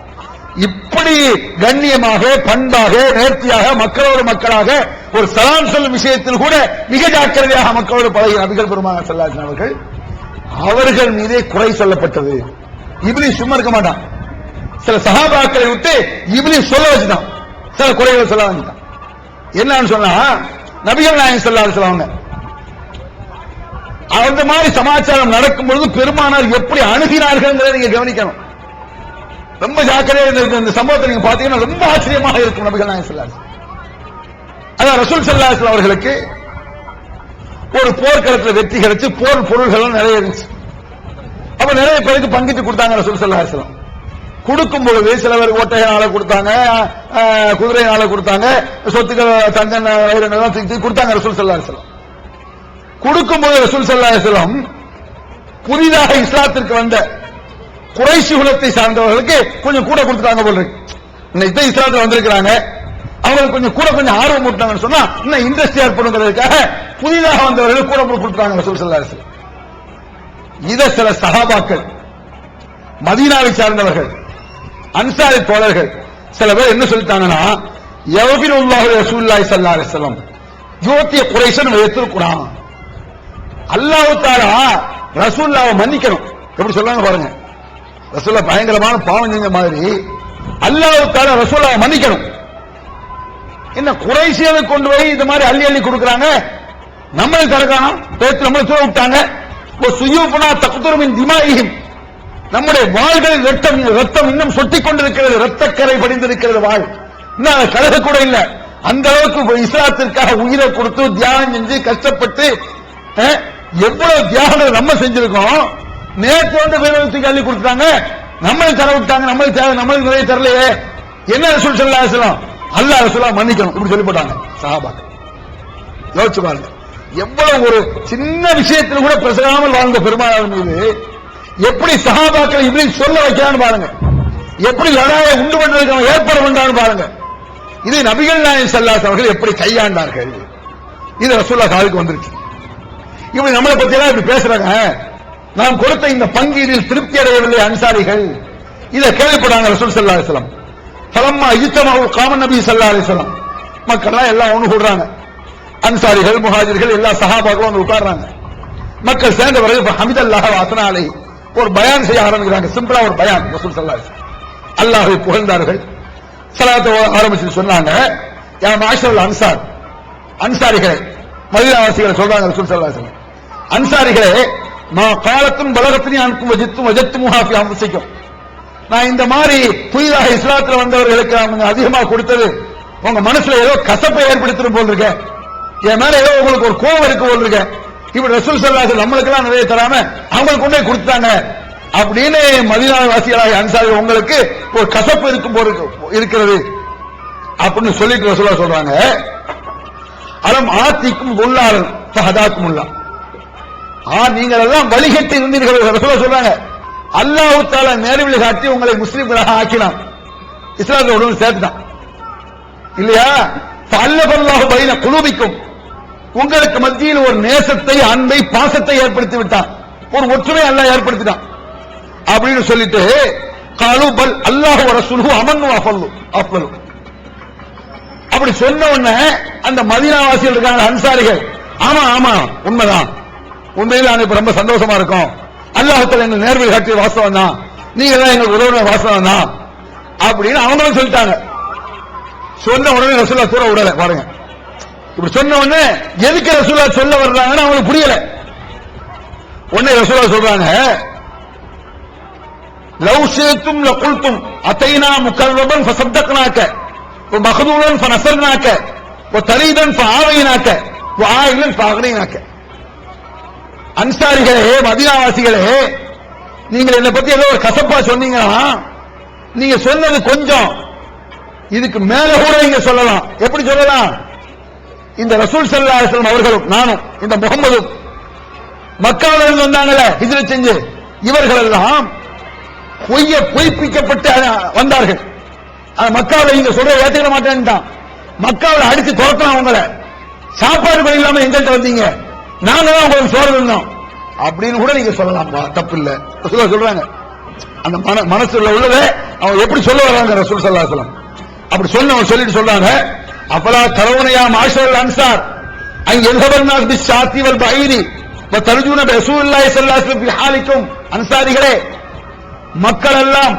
இப்படி கண்ணியமாக, பண்பாக, நேர்த்தியாக, மக்களோடு மக்களாக ஒரு சலாம் சொல்லும் விஷயத்தில் கூட மிக ஜாக்கிரதையாக மக்களோடு பழகிய நபிகள் பெருமானார் ஸல்லல்லாஹு அலைஹி வஸல்லம் அவர்கள் மீதே குறை சொல்லப்பட்டது. இப்லீஸ் சும்மா இருக்க மாட்டான், சில சஹாபாக்களை விட்டு இப்லீஸ் சொல்ல வச்சுட்டான், சில குறைகளை சொல்ல வச்சுட்டான். என்னன்னு சொன்னா நபிகள் நாயகம் ஸல்லல்லாஹு அலைஹி வஸல்லம் அந்த மாதிரி சமாச்சாரம் நடக்கும் பொழுது பெருமானார் எப்படி அணுகினார்கள் நீங்க கவனிக்கணும். ரொம்ப ஜாக்கிரதையா இந்த சம்பவத்தை நீங்க பாத்தீங்கன்னா ரொம்ப ஆச்சரியமாக இருக்கும். நபிகள் நாயகம் ஸல்லல்லாஹு அலைஹி வஸல்லம் அதான் ரசூல் ஸல்லல்லாஹு அலைஹி வஸல்லம் அவர்களுக்கு ஒரு போர்க்களத்தில் வெற்றி கிடைச்சு போர் பொருள்கள் நிறைய இருந்துச்சு. அப்ப நிறைய பேருக்கு பங்கிட்டு கொடுத்தாங்க ரசூல் ஸல்லல்லாஹு அலைஹி வஸல்லம். கொடுக்கும் பொழுது சில பேர் ஒட்டகையினால கொடுத்தாங்க, குதிரையினால கொடுத்தாங்க, சொத்துக்கள் தங்க கொடுத்தாங்க ரசூல் ஸல்லல்லாஹு அலைஹி வஸல்லம். கொடுக்கும்போது ரசூல் ஸல்லல்லாஹு அலைஹி வஸல்லம் புதிதாக இஸ்லாத்திற்கு வந்த குறைஷி குலத்தை சார்ந்தவர்களுக்கு கொஞ்சம் கூட கொடுத்துட்டாங்க போல இருக்கு. இன்னைக்கு இஸ்லாத்துல வந்திருக்கிறாங்க, அவங்களுக்கு கொஞ்சம் ஆர்வம் ஊட்டினாங்கன்னு சொன்னா இன்னும் இன்ட்ரெஸ்ட் ஏற்படுங்கிறதுக்காக புதிதாக வந்தவர்கள் கூட கொடுத்துட்டாங்க ரசூல் ஸல்லல்லாஹு அலைஹி வஸல்லம். இத சில சஹாபாக்கள், மதீனாவை சார்ந்தவர்கள், அன்சாரி தோழர்கள் சில பேர் என்ன சொல்லிட்டாங்கன்னா, யஃபிருல்லாஹு ரசூலுல்லாஹி ஸல்லல்லாஹு அலைஹி வஸல்லம் யோத்திய குறைஷன் வைத்திருக்கிறான், அல்லாஹ் தஆலா ரசூலுல்லாஹ்வை மன்னிக்கணும். எப்படி சொல்றாங்க பாருங்க, ரசூலுல்லாஹ் பயங்கரமான பாவம் செஞ்ச மாதிரி அல்லாஹ் தஆலா ரசூலுல்லாஹ்வை மன்னிக்கணும். என்ன குறைஷியவை கொண்டு போய் இந்த மாதிரி அள்ளி அள்ளி கொடுக்கறாங்க, நம்மளை தரக்கான பேச்சு நம்மளை தூர விட்டாங்க. சுயூஃபுனா தக்துரு மின் திமாஇஹிம், நம்முடைய வாள்களில் ரத்தம் இன்னும் சொட்டிக் கொண்டிருக்கிறது, ரத்தக்கரை படிந்திருக்கிறது வாள், இன்னும் கலக கூட இல்ல. அந்த அளவுக்கு இஸ்லாத்திற்காக உயிரை கொடுத்து தியாகம் செஞ்சு கஷ்டப்பட்டு எவ்வளவு தியாகம் நம்ம செஞ்சிருக்கோம். நேற்று வந்து வேதத்துக்கு அள்ளி கொடுத்தாங்க, நம்மளை தர விட்டாங்க, நம்மளுக்கு நிறைய தரலையே. என்ன ரசூல் ஸல்லல்லாஹு அலைஹி வஸல்லம் அல்லாஹ் ரசூலுல்லாஹ் மன்னிக்கணும் இப்படி சொல்லி போட்டாங்க சஹாபாக்கள். யோசிச்சு பாருங்க, எவ்வளவு ஒரு சின்ன விஷயத்தில் கூட பிரசகாமல் வாழ்ந்த பெருமாள் மீது எப்படி சஹாபாக்கள் இப்படி சொல்ல வைக்கிறான்னு பாருங்க, எப்படி லடாயை உண்டு பண்றதுக்கு ஏற்பாடு பண்றான்னு பாருங்க. இது நபிகள் நாயகம் ஸல்லல்லாஹு அலைஹி அவர்கள் எப்படி கையாண்டார்கள், இது ரசூலுல்லாஹ் காதுக்கு வந்துருச்சு. இப்படி நம்மளை பத்தி எல்லாம் இப்படி பேசுறாங்க. நாம் கொடுத்த இந்த பங்கீடில் திருப்தி அடையவில்லை அன்சாரிகள், இதை கேள்விப்படாங்க ரசூல் ஸல்லல்லாஹு அலைஹி வஸல்லம். ஃபலம்மா இஜ்தமஉ காம நபி ஸல்லல்லாஹு அலைஹி வஸல்லம், மக்கள் எல்லாம் ஒண்ணு கூடுறாங்க, அன்சாரிகள் முஹாஜிர்கள் எல்லா சஹாபாக்களும் வந்து உட்கார்றாங்க. மக்கள் சேர்ந்த பிறகு ஹமிதல்லாஹ் வ அஸ்னா அலைஹி ஒரு பயான் செய்ய ஆரம்பிக்கிறாங்க. சிம்பிளா ஒரு பயான். ரசூல் ஸல்லல்லாஹு அலைஹி வஸல்லம் அல்லாஹ்வை புகழ்ந்தார்கள், ஸலாத்தை ஆரம்பிச்சு சொன்னாங்க, யா மாஷரல் அன்சார், அன்சாரிகளே, மதீனாவாசிகளை சொல்றாங்க ரசூல் ஸல்லல்லாஹு அலைஹி வஸல்லம், அன்சாரிகளே, மா காலத்தும் பலகத்தினி அன்கும் வஜித்தும் வஜத்துமுஹா ஃபீ அன்ஃபுசிக்கும், நான் இந்த மாதிரி புதிதாக இஸ்லாத்துல வந்தவர்களுக்கு நான் அதிகமாக கொடுத்தது உங்க மனசுல ஏதோ கசப்பை ஏற்படுத்தும் போல் இருக்க, என் மேல ஏதோ உங்களுக்கு ஒரு கோபம் இருக்கு போல் இருக்க, இப்படி ரசூல் ஸல்லல்லாஹு அலைஹி நம்மளுக்கு எல்லாம் நிறைய தராம அவங்களுக்கு கொண்டே கொடுத்தாங்க அப்படின்னு மதீனா வாசிகளாக அன்சாரிகள் உங்களுக்கு ஒரு கசப்பு இருக்கும் போல் இருக்கிறது அப்படின்னு சொல்லிட்டு ரசூலுல்லாஹ் சொல்றாங்க. அலம் ஆத்திக்கும் உள்ளாரன் ஃபஹதாக்கும் உள்ளா, நீங்கள் எல்லாம் வழிகட்டி இருந்தீர்கள் ரசூலுல்லாஹ் சொல்றாங்க. அல்லாஹ் தஆலா நேர்வழி காட்டி உங்களை முஸ்லிம்களாக ஆக்கினான், இஸ்லாத்துல உடனே சேர்த்துட்டான் இல்லையா. ஃபஅல்லஃபல்லாஹு பைன குலூபிக்கும், உங்களுக்கு மத்தியில் ஒரு நேசத்தை, அன்பை, பாசத்தை ஏற்படுத்தி விட்டான், ஒரு ஒற்றுமை அல்லாஹ் ஏற்படுத்திட்டான் அப்படின்னு சொல்லிட்டு காலு பல் அல்லாஹு வ ரசூலுஹு அமன்னு அஃபல்லு, அப்படி சொன்ன உடனே அந்த மதீனாவாசிகள் இருக்காங்க அன்சாரிகள், ஆமா ஆமா உண்மைதான், உண்மையில நாங்க இப்ப ரொம்ப சந்தோஷமா இருக்கோம், அல்லாஹ் தஆலா எங்களுக்கு நேர்வழி காட்டிய வாஸ்தவம் தான், நீங்க தான் எங்களுக்கு உதவுன வாஸ்தவம் தான் அப்படின்னு அவங்களும் சொல்லிட்டாங்க. சொன்ன உடனே ரசூலுல்லாஹ் தூர விடல பாருங்க. இப்படி சொன்ன உடனே எதுக்கு ரசூலுல்லாஹ் சொல்ல வர்றாங்கன்னு அவங்களுக்கு புரியல. உடனே ரசூலுல்லாஹ் சொல்றாங்க, லவ் ஷி'தும் லகுல்தும் அதைனா முகர்ரபன் ஃபஸத்தக்னாக வ மக்தூலன் ஃபனஸர்னாக வ தரீதன் ஃபஆவைனாக வ ஆயிலன் ஃபஅக்னைனாக. அன்சாரிகளே, மதீனாவாசிகளே, நீங்கள் என்னை பத்தி ஏதோ ஒரு கசப்பா சொன்னீங்கன்னா நீங்க சொன்னது கொஞ்சம், இதுக்கு மேல கூட நீங்க சொல்லலாம். எப்படி சொல்லலாம்? இந்த ரசூல் ஸல்லல்லாஹு அலைஹி வஸல்லம் அவர்களும் நானும் இந்த முகமதும் மக்காவில இருந்து வந்தாங்கல்ல ஹிஜ்ரத் செஞ்சு, இவர்கள் எல்லாம் பொய்ப்பிக்கப்பட்டு வந்தார்கள். மக்காவில நீங்க சொல்ற ஏற்றுக்க மாட்டேன்ட்டான், மக்காவில அடிச்சு துரத்தலாம் உங்களை, சாப்பாடு கூட இல்லாம எங்கள்கிட்ட வந்தீங்க, நாங்க தான் உங்களுக்கு சோறு இருந்தோம் அப்படின்னு கூட நீங்க சொல்லலாம், தப்பு இல்ல சொல்றாங்க. அந்த மனசுல உள்ளதை அவங்க எப்படி சொல்ல வர்றாங்க ரசூல் ஸல்லல்லாஹு அலைஹி வஸல்லம். அப்படி சொன்னவங்க சொல்லிட்டு சொல்றாங்க, அப்பலா தரவுனையா மாஷரல் அன்சார் அன் யல்ஹபன்னாஸ் பிஸ்ஸாத்தி வல் பஈரி வ தர்ஜூன ரசூலுல்லாஹி ஸல்லல்லாஹு அலைஹி வஸல்லம் பிஹாலிக்கும், அன்சாரிகளே, மக்கள் எல்லாம்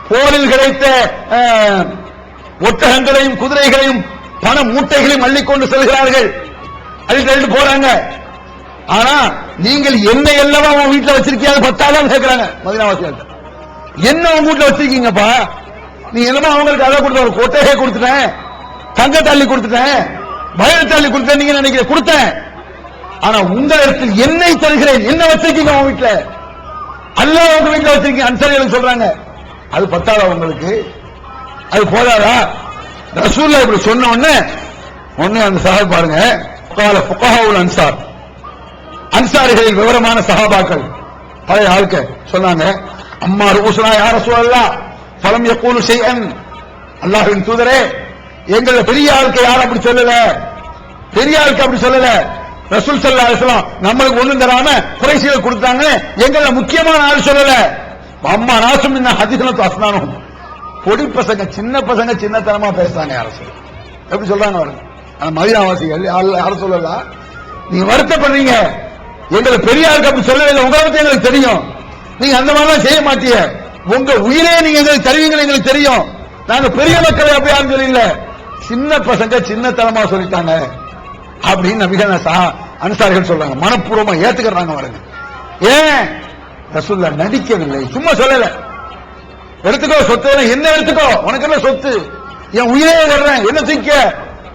போரில் கிடைத்த ஒட்டகங்களையும் குதிரைகளையும் பண மூட்டைகளையும் அள்ளிக்கொண்டு செல்கிறார்கள், அள்ளிட்டு போறாங்க. ஆனா நீங்கள் என்ன எல்லாம் உங்க வீட்டுல வச்சிருக்கீங்க பத்தாதான் கேட்கிறாங்க மதீனாவாசிகள். என்ன உங்க வீட்டுல வச்சிருக்கீங்கப்பா, நீ என்னமா அவங்களுக்கு அதை கொடுத்த, ஒரு கொட்டையை கொடுத்துட்டேன், தங்க தள்ளி கொடுத்துட்டேன், வயல் தள்ளி கொடுத்தேன், நீங்க நினைக்கிற கொடுத்தேன், ஆனா உங்களிடத்தில் என்னை தருகிறேன், என்ன வச்சிருக்கீங்க உங்க வீட்டுல, அல்லாஹ் உங்க வீட்டுல வச்சிருக்கீங்க அன்சாரிகள் சொல்றாங்க. அது பத்தாதா உங்களுக்கு, அது போதாதா? ரசூலுல்லாஹ் இப்படி சொன்ன உடனே அந்த சஹாபா பாருங்க, கால ஃபுகஹாவுல் அன்சார், அன்சாரிகளில் விவரமான சஹாபாக்கள் பழைய ஆட்கள் சொன்னாங்க, அம்மா ரூசுனா யா ரசூலல்லாஹ் ஃபலம் யகூலு ஷைஅன், அல்லாஹ்வின் தூதரே, எங்கள பெரிய ஆட்கள் யாரும் அப்படி சொல்லல, பெரிய ஆட்கள் அப்படி சொல்லல, ரசூல் ஸல்லல்லாஹு அலைஹி வஸல்லம் நம்மளுக்கு ஒண்ணும் தராம குறைஷிகள் கொடுத்தாங்க, எங்கள முக்கியமான ஆள் சொல்லல. அம்மா நாசும் மின்ன ஹதீஸுன் அஸ்னானும், பொடி பசங்க, சின்ன பசங்க சின்னத்தனமா பேசுறாங்க யார சொல்ல, எப்படி சொல்றாங்க பாருங்க. அந்த மதீனாவாசிகள் யார சொல்லல, நீங்க வருத்தப்படுறீங்க, எங்களை பெரிய ஆளுக்கு அப்படி சொல்லல, உங்களை பத்தி எங்களுக்கு தெரியும், நீங்க அந்த மாதிரிலாம் செய்ய மாட்டீங்க, உங்க உயிரே நீங்க எங்களுக்கு தருவீங்க எங்களுக்கு தெரியும், நாங்க பெரிய மக்களை அப்படி யாரும் சொல்லல, சின்ன பசங்க சின்னத்தனமா சொல்லிட்டாங்க அப்படின்னு நபிகள் அன்சாரிகள் சொல்றாங்க, மனப்பூர்வமா ஏத்துக்கிறாங்க பாருங்க. ஏன் ரசூலுல்லாஹ் நடிக்கவில்லை, சும்மா சொல்லல, எடுத்துக்கோ சொத்து, என்ன எடுத்துக்கோ, உனக்கு என்ன சொத்து, என் உயிரே வர்றேன், என்ன தூக்க,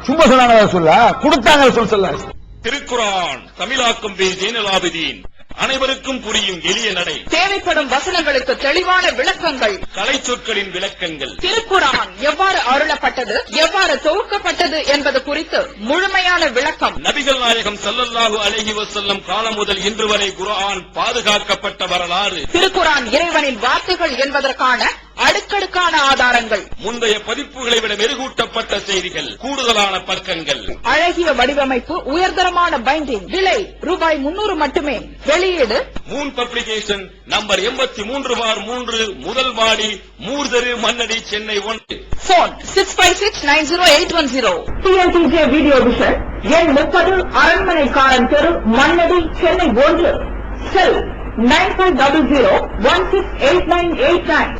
சும்மா சொன்னாங்க ரசூலுல்லாஹ், கொடுத்தாங்க ரசூல் ஸல்லல்லாஹு அலைஹி வஸல்லம். திருக்குர்ஆன் தமிழாக்கம் வி ஜைனுல் ஆபிதீன். அனைவருக்கும் புரியும் எளிய நடை, தேவைப்படும் வசனங்களுக்கு தெளிவான விளக்கங்கள், கலை சொற்களின் விளக்கங்கள், திருக்குர்ஆன் எவ்வாறு அருளப்பட்டது, எவ்வாறு தொகுக்கப்பட்டது என்பது குறித்து முழுமையான விளக்கம். நபிகள் நாயகம் ஸல்லல்லாஹு அலைஹி வஸல்லம் காலம் முதல் இன்று வரை குர்ஆன் பாதுகாக்கப்பட்ட வரலாறு, திருக்குர்ஆன் இறைவனின் வார்த்தைகள் என்பதற்கான அடுக்கடுக்கான ஆதாரங்கள், முந்தைய பதிப்புகளை விட மெருகூட்டப்பட்ட செய்திகள், கூடுதலான பக்கங்கள், அழகிய வடிவமைப்பு, உயர்தரமான பைண்டிங். விலை ரூபாய் 300 மட்டுமே. வெளியீடு மூன் பப்ளிகேஷன், நம்பர் 83/3, முதல் மாடி, மூர்தரு, Mannadi, Chennai 1. Phone 65690810. TNTJ video vision எண் 30, அரண்மனைக்காரன் தெரு, மண்ணடி, சென்னை 1. செல் 9500168989.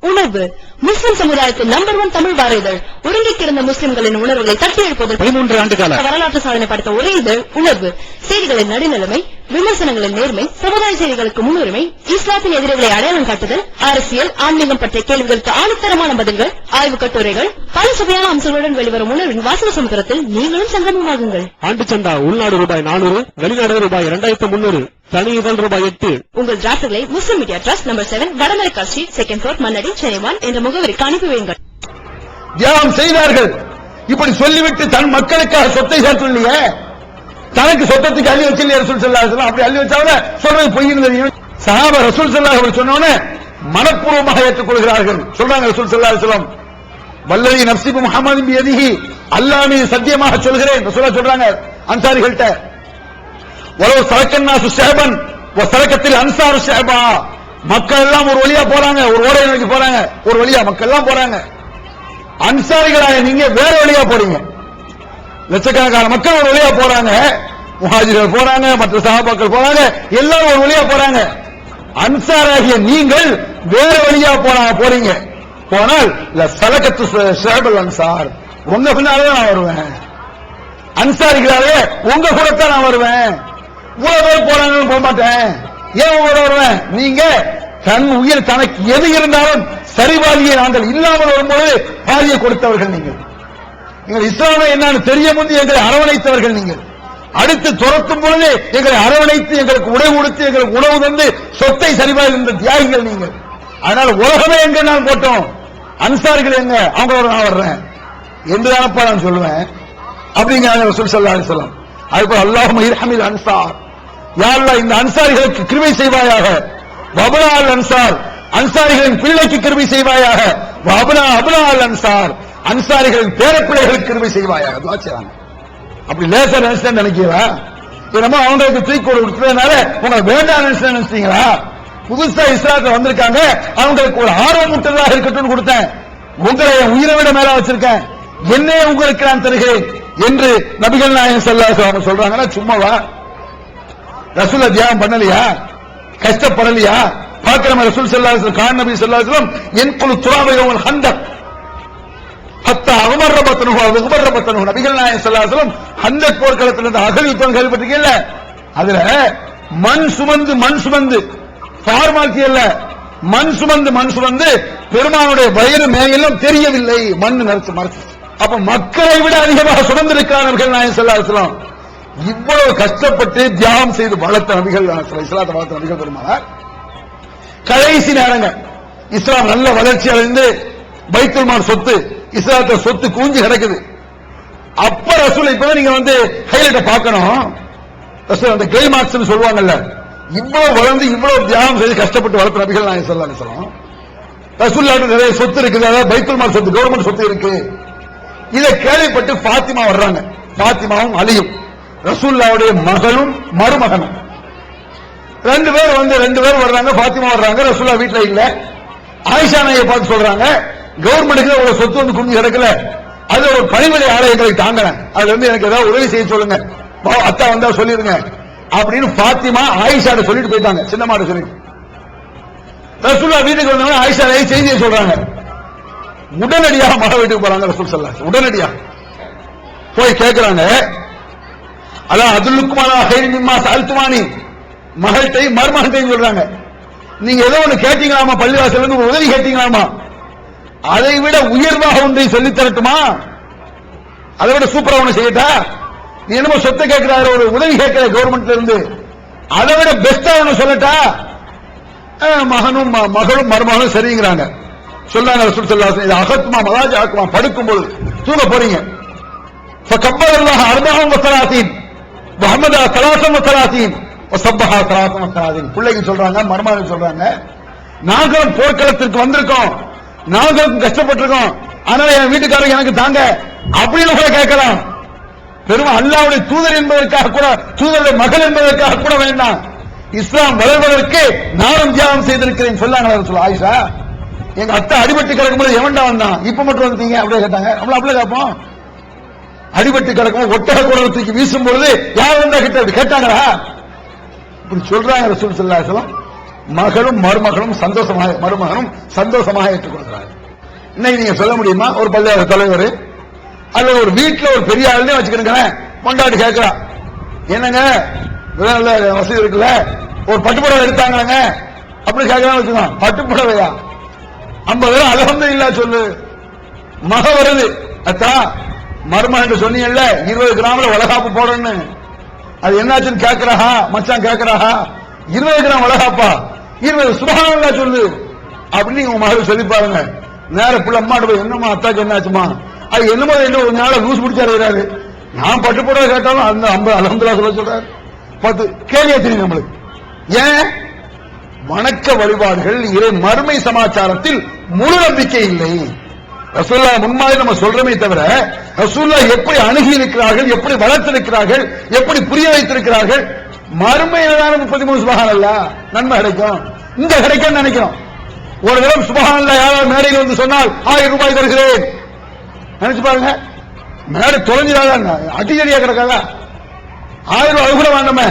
உணர்வு முஸ்லிம் சமுதாயத்தின் நம்பர் 1 தமிழ் வார இதழ். ஒடுங்கி கிடந்த முஸ்லிம்களின் உணர்வுகளை தட்டி எழுப்பதற்கு 13 ஆண்டு கால வரலாற்று சாதனை படைத்த ஒரே இதழ் உணர்வு. செய்திகளின் நடுநிலைமை, விமர்சனங்களின் நேர்மை, சமுதாய செய்திகளுக்கு முன்னுரிமை, இஸ்லாத்தின் எதிரிகளை அடையாளம் காட்டுதல், அரசியல், ஆன்மீகம் பற்றிய கேள்விகளுக்கு ஆணித்தரமான பதில்கள், ஆய்வு கட்டுரைகள், பல சுவையான அம்சங்களுடன் வெளிவரும் உணர்வின் வாசக சமுத்திரத்தில் நீங்களும் சங்கமமாகுங்கள். ஆண்டு சந்தா உள்நாடு ரூபாய் 400, வெளிநாடு ரூபாய் 2300, தனி இதழ் ரூபாய் 8. உங்கள் டிராஃப்ட்களை முஸ்லிம் மீடியா ட்ரஸ்ட் நம்பர் 7, வடமலைக்கா street, 2nd floor, Mannadi, Chennai 1 என்ற முகவரிக்கு அனுப்பி வையுங்கள். தியாகம் செய்தார்கள். இப்படி சொல்லிவிட்டு தன் மக்களுக்காக சொத்தை சேர்த்துள்ளையே, தனக்கு சொத்தத்துக்கு அள்ளி வச்சு ரசூல் ஸல்லல்லாஹு அலைஹி வஸல்லம் அப்படி அள்ளி வச்சாங்க. சொல்றது பொய்ன்னு தெரியும். சஹாபா ரசூல் ஸல்லல்லாஹு அலைஹி வஸல்லம் சொன்னோனே மனப்பூர்வமாக ஏற்றுக்கொள்கிறார்கள். சொல்றாங்க ரசூல் ஸல்லல்லாஹு அலைஹி வஸல்லம், வல்லதி நஃப்ஸி முஹம்மதின் பியதிஹி, அல்லாஹ் மீது சத்தியமாக சொல்கிறேன் ரசூலுல்லாஹ் சொல்றாங்க அன்சாரிகள்ட்ட, வலோ சரக்கன்னாசு ஷஅபன் வ சரக்கத்தில் அன்சாரு ஷஅபா, மக்கள் எல்லாம் ஒரு வழியா போறாங்க, ஒரு ஓடை நோக்கி போறாங்க, ஒரு வழியா மக்கள் எல்லாம் போறாங்க, அன்சாரிகளாக நீங்க வேற வழியா போறீங்க. லட்சக்கணக்கான மக்கள் ஒரு வழியா போறாங்க, முஹாஜிர்கள் போறாங்க, மற்ற சஹாபாக்கள் போறாங்க, எல்லாரும் ஒரு வழியா போறாங்க. அன்சாராகிய நீங்கள் வேற வழியா போறீங்க. போனால் சலகத்து ஷஅபல் அன்சார், உங்க பின்னாலே நான் வருவேன், அன்சாரிகளாலே உங்க கூடத்தான் நான் வருவேன். இவ்வளவு பேர் போறாங்கன்னு போக மாட்டேன். ஏன் உங்களோட வருவேன்? நீங்க தன் உயிர் தனக்கு எது இருந்தாலும் சரிபாதியை நாங்கள் இல்லாமல் வரும்போது பாதியை கொடுத்தவர்கள் நீங்கள். நீங்கள் இஸ்லாமை என்னன்னு தெரிய முந்தி எங்களை அரவணைத்தவர்கள் நீங்கள். அடுத்து துரத்தும் பொழுது எங்களை அரவணைத்து எங்களுக்கு உடை கொடுத்து எங்களுக்கு உணவு தந்து சொத்தை சரிபாதி இருந்த தியாகிகள் நீங்கள். அதனால உலகமே எங்க நான் போட்டோம், அன்சாரிகள் எங்க, அவங்களோட நான் வர்றேன் என்று தானப்பா நான் சொல்லுவேன். அப்படிங்கிறாங்க ரசூல் ஸல்லல்லாஹு அலைஹி வஸல்லம். அதுபோல அல்லாஹும்ம இர்ஹமில் அன்சார், யா அல்லாஹ் இந்த அன்சாரிகளுக்கு கிருபை செய்வாயாக. வபனா அல் அன்சார், அன்சாரிகளின் பிள்ளைக்கு கிருபை செய்வாயாக. வபனா அபனா அல் அன்சார், அன்சாரிகளின் பேரப்பிள்ளைகளுக்கு கிருபை செய்வாயாக. துஆ செய்றாங்க. அப்படி லேசா நினைச்சேன்னு நினைக்கிறா? என்னமோ அவங்களுக்கு தூக்கி கொடுத்ததுனால உங்களுக்கு வேண்டாம் நினைச்சீங்களா? புதுசா இஸ்லாத்துல வந்திருக்காங்க, அவங்களுக்கு ஒரு ஆர்வம் முட்டதாக இருக்கட்டும் கொடுத்தேன். உங்களை உயிரை விட மேல வச்சிருக்கேன், என்னே உங்களுக்கு நான் தருகிறேன் என்று நபிகள் நாயகம் ஸல்லல்லாஹு அலைஹி வஸல்லம் சொல்றாங்கன்னா சும்மாவா? ரசூல் தியாகம் பண்ணலையா? கஷ்டப்படலையா? பாக்கிரம ரசூல் ஸல்லல்லாஹு அலைஹி வஸல்லம் கான் நபி ஸல்லல்லாஹு அலைஹி வஸல்லம் யன்குலு துராப யௌமல் ஹந்தக் ஹத்தா உமர்ரபத்னுஹு உமர்ரபத்னுஹு. நபிகள் நாயகம் ஸல்லல்லாஹு அலைஹி வஸல்லம் ஹந்தக் போர்க்களத்தில் இருந்த அகல் யுத்தம் கேள்விப்பட்டிருக்கீங்கல்ல? அதுல மண் சுமந்து ஃபார்மாலிட்டி அல்ல, மண் சுமந்து பெருமானுடைய வயிறு மேலும் தெரியவில்லை, மண் மறைச்சு. அப்ப மக்களை விட அதிகமாக சுமந்திருக்கிறார் நபிகள் நாயகம் ஸல்லல்லாஹு அலைஹி வஸல்லம். இவ்வளவு கஷ்டப்பட்டு தியாகம் செய்து வளர்த்த நபிகள் இஸ்லாத்தை வளர்த்த நபிகள் பெருமானார் கடைசி நேரங்கள் இஸ்லாம் நல்ல வளர்ச்சி அடைந்து பைத்துல் மால் சொத்து, இஸ்லாத்த சொத்து கூஞ்சி கிடக்குது. அப்ப ரசூல் இப்பதான் நீங்க ஹைலைட்ட பார்க்கணும். ரசூல் அந்த கிளைமாக்ஸ் சொல்லுவாங்கல்ல, இவ்வளவு வளர்ந்து இவ்வளவு தியாகம் செய்து கஷ்டப்பட்டு வளர்த்த நபிகள் நாயகம் ஸல்லல்லாஹு அலைஹி வஸல்லம். ரசூலுல்லாஹ்ட்ட நிறைய சொத்து இருக்குது, அதாவது பைத்துல் மால் சொத்து, கவர்மெண்ட் சொத்து இருக்கு. இதை கேள்விப்பட்டு பாத்திமா வர்றாங்க. பாத்திமாவும் அலியும், ரசூலுல்லாஹ்வுடைய மகளும் மருமகனும், ரெண்டு பேர் வர்றாங்க. பாத்திமா வர்றாங்க, ரசூலுல்லாஹ் வீட்டுல இல்ல. ஆயிஷா நாயை பார்த்து சொல்றாங்க, கவர்மெண்ட்டுக்கு ஒரு சொத்து குஞ்சு கிடக்கல, அது ஒரு பணிவிடை ஆலயங்களை தாங்கினேன், அதுல எனக்கு ஏதாவது உதவி செய்ய சொல்லுங்க, அத்தா வந்தா சொல்லிருங்க அப்படின்னு பாத்திமா ஆயிஷாட்ட சொல்லிட்டு போயிட்டாங்க, சின்னமாட்ட சொல்லி. ரசூலுல்லாஹ் வீட்டுக்கு வந்தவங்க ஆயிஷா நாயை செய்தியை சொல்றாங்க. உடனடியாக மகள் வீட்டுக்கு போறாங்க ரசூல் ஸல்லல்லாஹு அலைஹி வஸல்லம். உடனடியாக போய் கேட்கிறாங்க, அலா அதுல்லுக்குமாலா ஹைரி மிம்மா சஅல்துமானி, மகள்கிட்டையும் மருமகள்கிட்டையும் சொல்றாங்க, நீங்க ஏதோ ஒண்ணு கேட்டீங்களாமா, பள்ளிவாசல் இருந்து ஒரு உதவி கேட்டீங்களாமா, அதை விட உயர்வாக ஒன்றை சொல்லித் தரட்டுமா, அதை விட சூப்பரா ஒண்ணு செய்யட்டா? நீ என்னமோ சொத்தை கேட்கிறாரு, ஒரு உதவி கேட்கிற கவர்மெண்ட்ல இருந்து, அதை விட பெஸ்டா ஒண்ணு சொல்லட்டா, மகனும் மகளும் மருமகளும் சரிங்கிறாங்க. சொல்லாங்க ரசூல் ஸல்லல்லாஹு அலைஹி வஸல்லம், அகத்மா மலாஜ் ஆக்குமா, படுக்கும்போது தூங்க போறீங்க, ஃபகப்பரல்லாஹு அர்பஅன் வ ஸலாத்தீன் முஹம்மதா ஸலாத்தன் வ ஸலாத்தீன் வ ஸப்பஹா ஸலாத்தன் வ ஸலாத்தீன். பிள்ளைங்க சொல்றாங்க, மருமகள் சொல்றாங்க, நாங்களும் போர்க்களத்திற்கு வந்திருக்கோம், நாங்களும் கஷ்டப்பட்டிருக்கோம், அதனால என் வீட்டுக்காரங்க எனக்கு தாங்க அப்படின்னு கூட கேட்கலாம். பெரும் அல்லாஹ்வுடைய தூதர் என்பதற்காக கூட, தூதருடைய மகள் என்பதற்காக கூட வேண்டாம், இஸ்லாம் வளர்வதற்கு நானும் தியாகம் செய்திருக்கிறேன் சொல்லாங்களா ரசூல். ஆயிஷா, எங்க அத்தை அடிபட்டு கிடக்கும்போது எவன்டா வந்தான், இப்ப மட்டும் வந்துட்டீங்க அப்படியே கேட்டாங்க. நம்மள அப்படியே கேட்போம், அடிபட்டு கிடக்கும் ஒட்டக குடலை தூக்கி வீசும் பொழுது யார் வந்தா கிட்ட அப்படி கேட்டாங்களா? இப்படி சொல்றாங்க ரசூல் ஸல்லல்லாஹு அலைஹி வஸல்லம். மகளும் மருமகளும் சந்தோஷமாக ஏற்றுக்கொள்கிறாங்க. இன்னைக்கு நீங்க சொல்ல முடியுமா, ஒரு பள்ளியாளர் தலைவர் அல்லது ஒரு வீட்டுல ஒரு பெரிய ஆளுநே வச்சுக்கிறேங்க, கொண்டாடி கேட்கிறா, என்னங்க வசதி இருக்குல்ல, ஒரு பட்டுப்புடவை எடுத்தாங்களங்க அப்படி கேட்கலாம் வச்சுக்கோங்க. பட்டுப்புடவையா 50 அல்ஹம்துலில்லாஹ் சொல்லு. மக வருது, அத்தா மருமகன் என்று சொன்னீங்கல்ல 20 கிராம்ல வளகாப்பு போடணும், அது என்னாச்சுன்னு கேட்கிறாஹா, மச்சான் கேட்கிறாஹா, 20 கிராம் வளகாப்பா, 20 சுப்ஹானல்லாஹ் சொல்லு அப்படின்னு உங்க மகள் சொல்லி பாருங்க. நேர புள்ள அம்மாட்ட போய், என்னம்மா அத்தாக்கு என்னாச்சுமா, அது என்னமோ ஒரு நாள லூஸ் பிடிச்சாரு, நான் பட்டு புடவை கேட்டாலும் அந்த 50 அல்ஹம்துலில்லாஹ் சொல்ல சொல்றாரு. 10 கேள்வியா தெரியும் நம்மளுக்கு. ஏன்? வணக்க வழிபாடுகள் இறை மறுமை சமாச்சாரத்தில் முழு நம்பிக்கை இல்லை. ரசூலுல்லாஹ் முன்மாதிரி நம்ம சொல்றமே தவிர, ரசூலுல்லாஹ் எப்படி அணுகி இருக்கிறார்கள், எப்படி வளர்த்திருக்கிறார்கள், எப்படி புரிய வைத்திருக்கிறார்கள், மறுமையில தான் 33 சுப்ஹானல்லாஹ் நன்மை கிடைக்கும், இங்க கிடைக்கும் நினைக்கிறோம். ஒரு தடவை சுப்ஹானல்லாஹ் யாராவது மேடையில் வந்து சொன்னால் 1000 ரூபாய் தருகிறேன், நினைச்சு பாருங்க, மேடை தொலைஞ்சிடாத அடிக்கடியா கிடக்காதா, 1000 ரூபாய் கூட வேண்டாமே,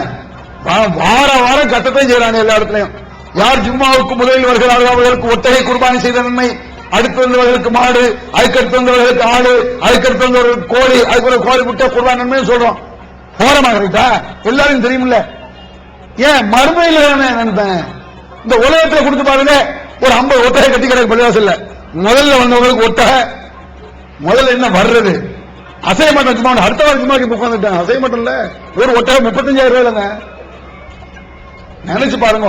வாரம் கட்டத்தையும் செய்யறாங்க எல்லா இடத்துலயும். யார் ஜும்மாவுக்கு முதலில் வருகிறார்கள் அவர்களுக்கு ஒட்டகை குர்பானி செய்த நன்மை, அடுத்து வந்தவர்களுக்கு மாடு, அதுக்கடுத்து வந்தவர்களுக்கு ஆடு, அதுக்கடுத்து வந்தவர்களுக்கு கோழி, அதுக்கு கோழி முட்டை குர்பானி நன்மை சொல்றோம். போறமாக இருக்கா எல்லாரும் தெரியுமில்ல. ஏன் மறுமையில நினைப்பேன், இந்த உலகத்துல கொடுத்து பாருங்க, ஒரு 50 ஒட்டகை கட்டி கிடக்கு பள்ளிவாசல்ல, முதல்ல வந்தவங்களுக்கு ஒட்டகை, முதல்ல என்ன வர்றது அசைய மாட்டோம், சும்மா அடுத்த வாரம் சும்மாக்கு புக் வந்துட்டேன், அசைய மாட்டோம் இல்ல, ஒரு ஒட்டகை 35,000 ரூபாய்ங்க, நினைச்சு பாருங்க.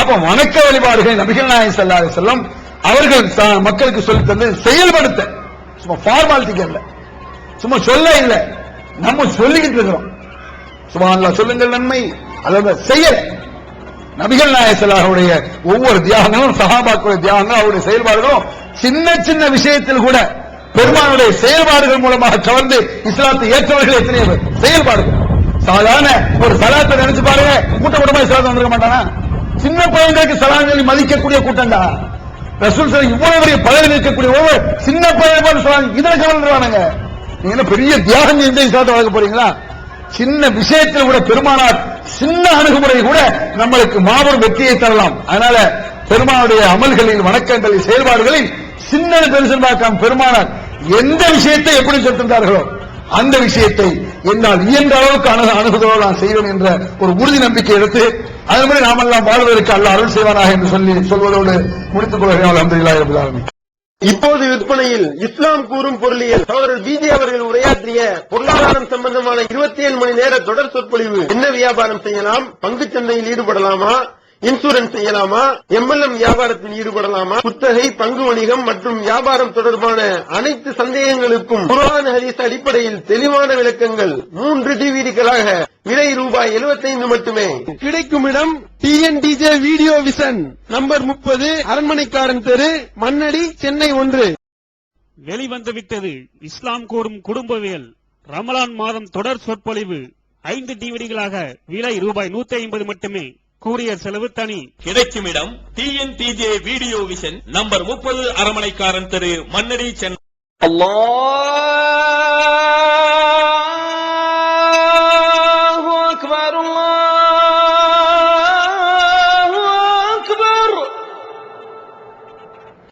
அப்ப வணக்க வழிபாடுகள் நபிகள் நாயகம் ஸல்லல்லாஹு அலைஹி வஸல்லம் அவர்கள் மக்களுக்கு சொல்லி தந்து செயல்படுத்த, சும்மா ஃபார்மாலிட்டிக்கு இல்ல, சும்மா சொல்ல இல்ல, நம்ம சொல்லிக்கிட்டு இருக்கிறோம். சுப்ஹானல்லாஹ் சொல்லுங்கள் நன்மை, அதாவது செயல். நபிகள் நாயகம் ஸல்லல்லாஹு அலைஹி வஸல்லம் ஒவ்வொரு தியாகங்களும், சஹாபாக்களுடைய தியாகங்களும், அவருடைய செயல்பாடுகளும் சின்ன சின்ன விஷயத்தில் கூட பெருமானுடைய செயல்பாடுகள் மூலமாக கவர்ந்து இஸ்லாத்தை ஏற்றவர்கள் எத்தனை பேர். செயல்பாடுகள் சாதாரண ஒரு சலாத்தை நினைச்சு பாருங்க, கூட்டமா இஸ்லாத்தை வந்திருக்க மாட்டானா? சின்ன பையன்களுக்கு சலாம் சொல்லி மதிக்கக்கூடிய கூட்டம்டா. ரசூல் ஸல்லல்லாஹு இவ்வளவு பெரிய பதவி இருக்கக்கூடிய ஒவ்வொரு சின்ன பையன் சலாம் இதுல கவர்ந்துருவானுங்க. நீங்க என்ன பெரிய தியாகம் செஞ்சு இஸ்லாத்தை வளர்க்க போறீங்களா? சின்ன விஷயத்தில் கூட பெருமானார் சின்ன அணுகுமுறை கூட நம்மளுக்கு மாபெரும் வெற்றியை தரலாம். அதனால பெருமானுடைய அமல்களில், வணக்கங்களில், செயல்பாடுகளில் சின்ன பெருசு பார்க்காம பெருமானார் எந்த விஷயத்தை எப்படி சொல்கின்றார்களோ அந்த விஷயத்தை என்னால் இயன்ற அளவுக்கு அணுகுதலோ நான் செய்வேன் என்ற ஒரு உறுதி நம்பிக்கை எடுத்து அதன்படி நாமெல்லாம் வாழ்வதற்கு அல்லாஹ் அருள் செய்வானாக என்று சொல்வதோடு முடித்துக் கொள்கிறேன். அல்ஹம்துலில்லாஹி ரப்பில் ஆலமீன். இப்போது விற்பனையில் இஸ்லாம் கூறும் பொருளியல் சகோதரர் பிஜே அவர்கள் உரையாற்றிய பொருளாதாரம் சம்பந்தமான 27 மணி நேர தொடர் சொற்பொழிவு. என்ன வியாபாரம் செய்யலாம், பங்குச் சந்தையில் ஈடுபடலாமா, இன்சூரன்ஸ் செய்யலாமா, எம்எல்எம் வியாபாரத்தில் ஈடுபடலாமா, குத்தகை, பங்கு வணிகம் மற்றும் வியாபாரம் தொடர்பான அனைத்து சந்தேகங்களுக்கும் குர்ஆன் ஹதீஸ் அடிப்படையில் தெளிவான விளக்கங்கள் 3 டிவிடிகளாக விலை ரூபாய் 75 மட்டுமே. கிடைக்கும் இடம் டிஎன்டிஜே வீடியோ விஷன், நம்பர் 30, அரண்மனைக்காரன் தெரு, மண்ணடி, சென்னை 1. வெளிவந்துவிட்டது இஸ்லாம் கூறும் குடும்பவியல் ரமலான் மாதம் தொடர் சொற்பொழிவு 5 டிவிடிகளாக விலை ரூபாய் 150 மட்டுமே. கூரியர் செலவு தனி. கிடைக்கும் இடம் டிஎன்டிஜே வீடியோ விஷன், நம்பர் 30, அரண்மனைக்காரன் தெரு, மண்ணடி, சென்னை. அல்லாஹ்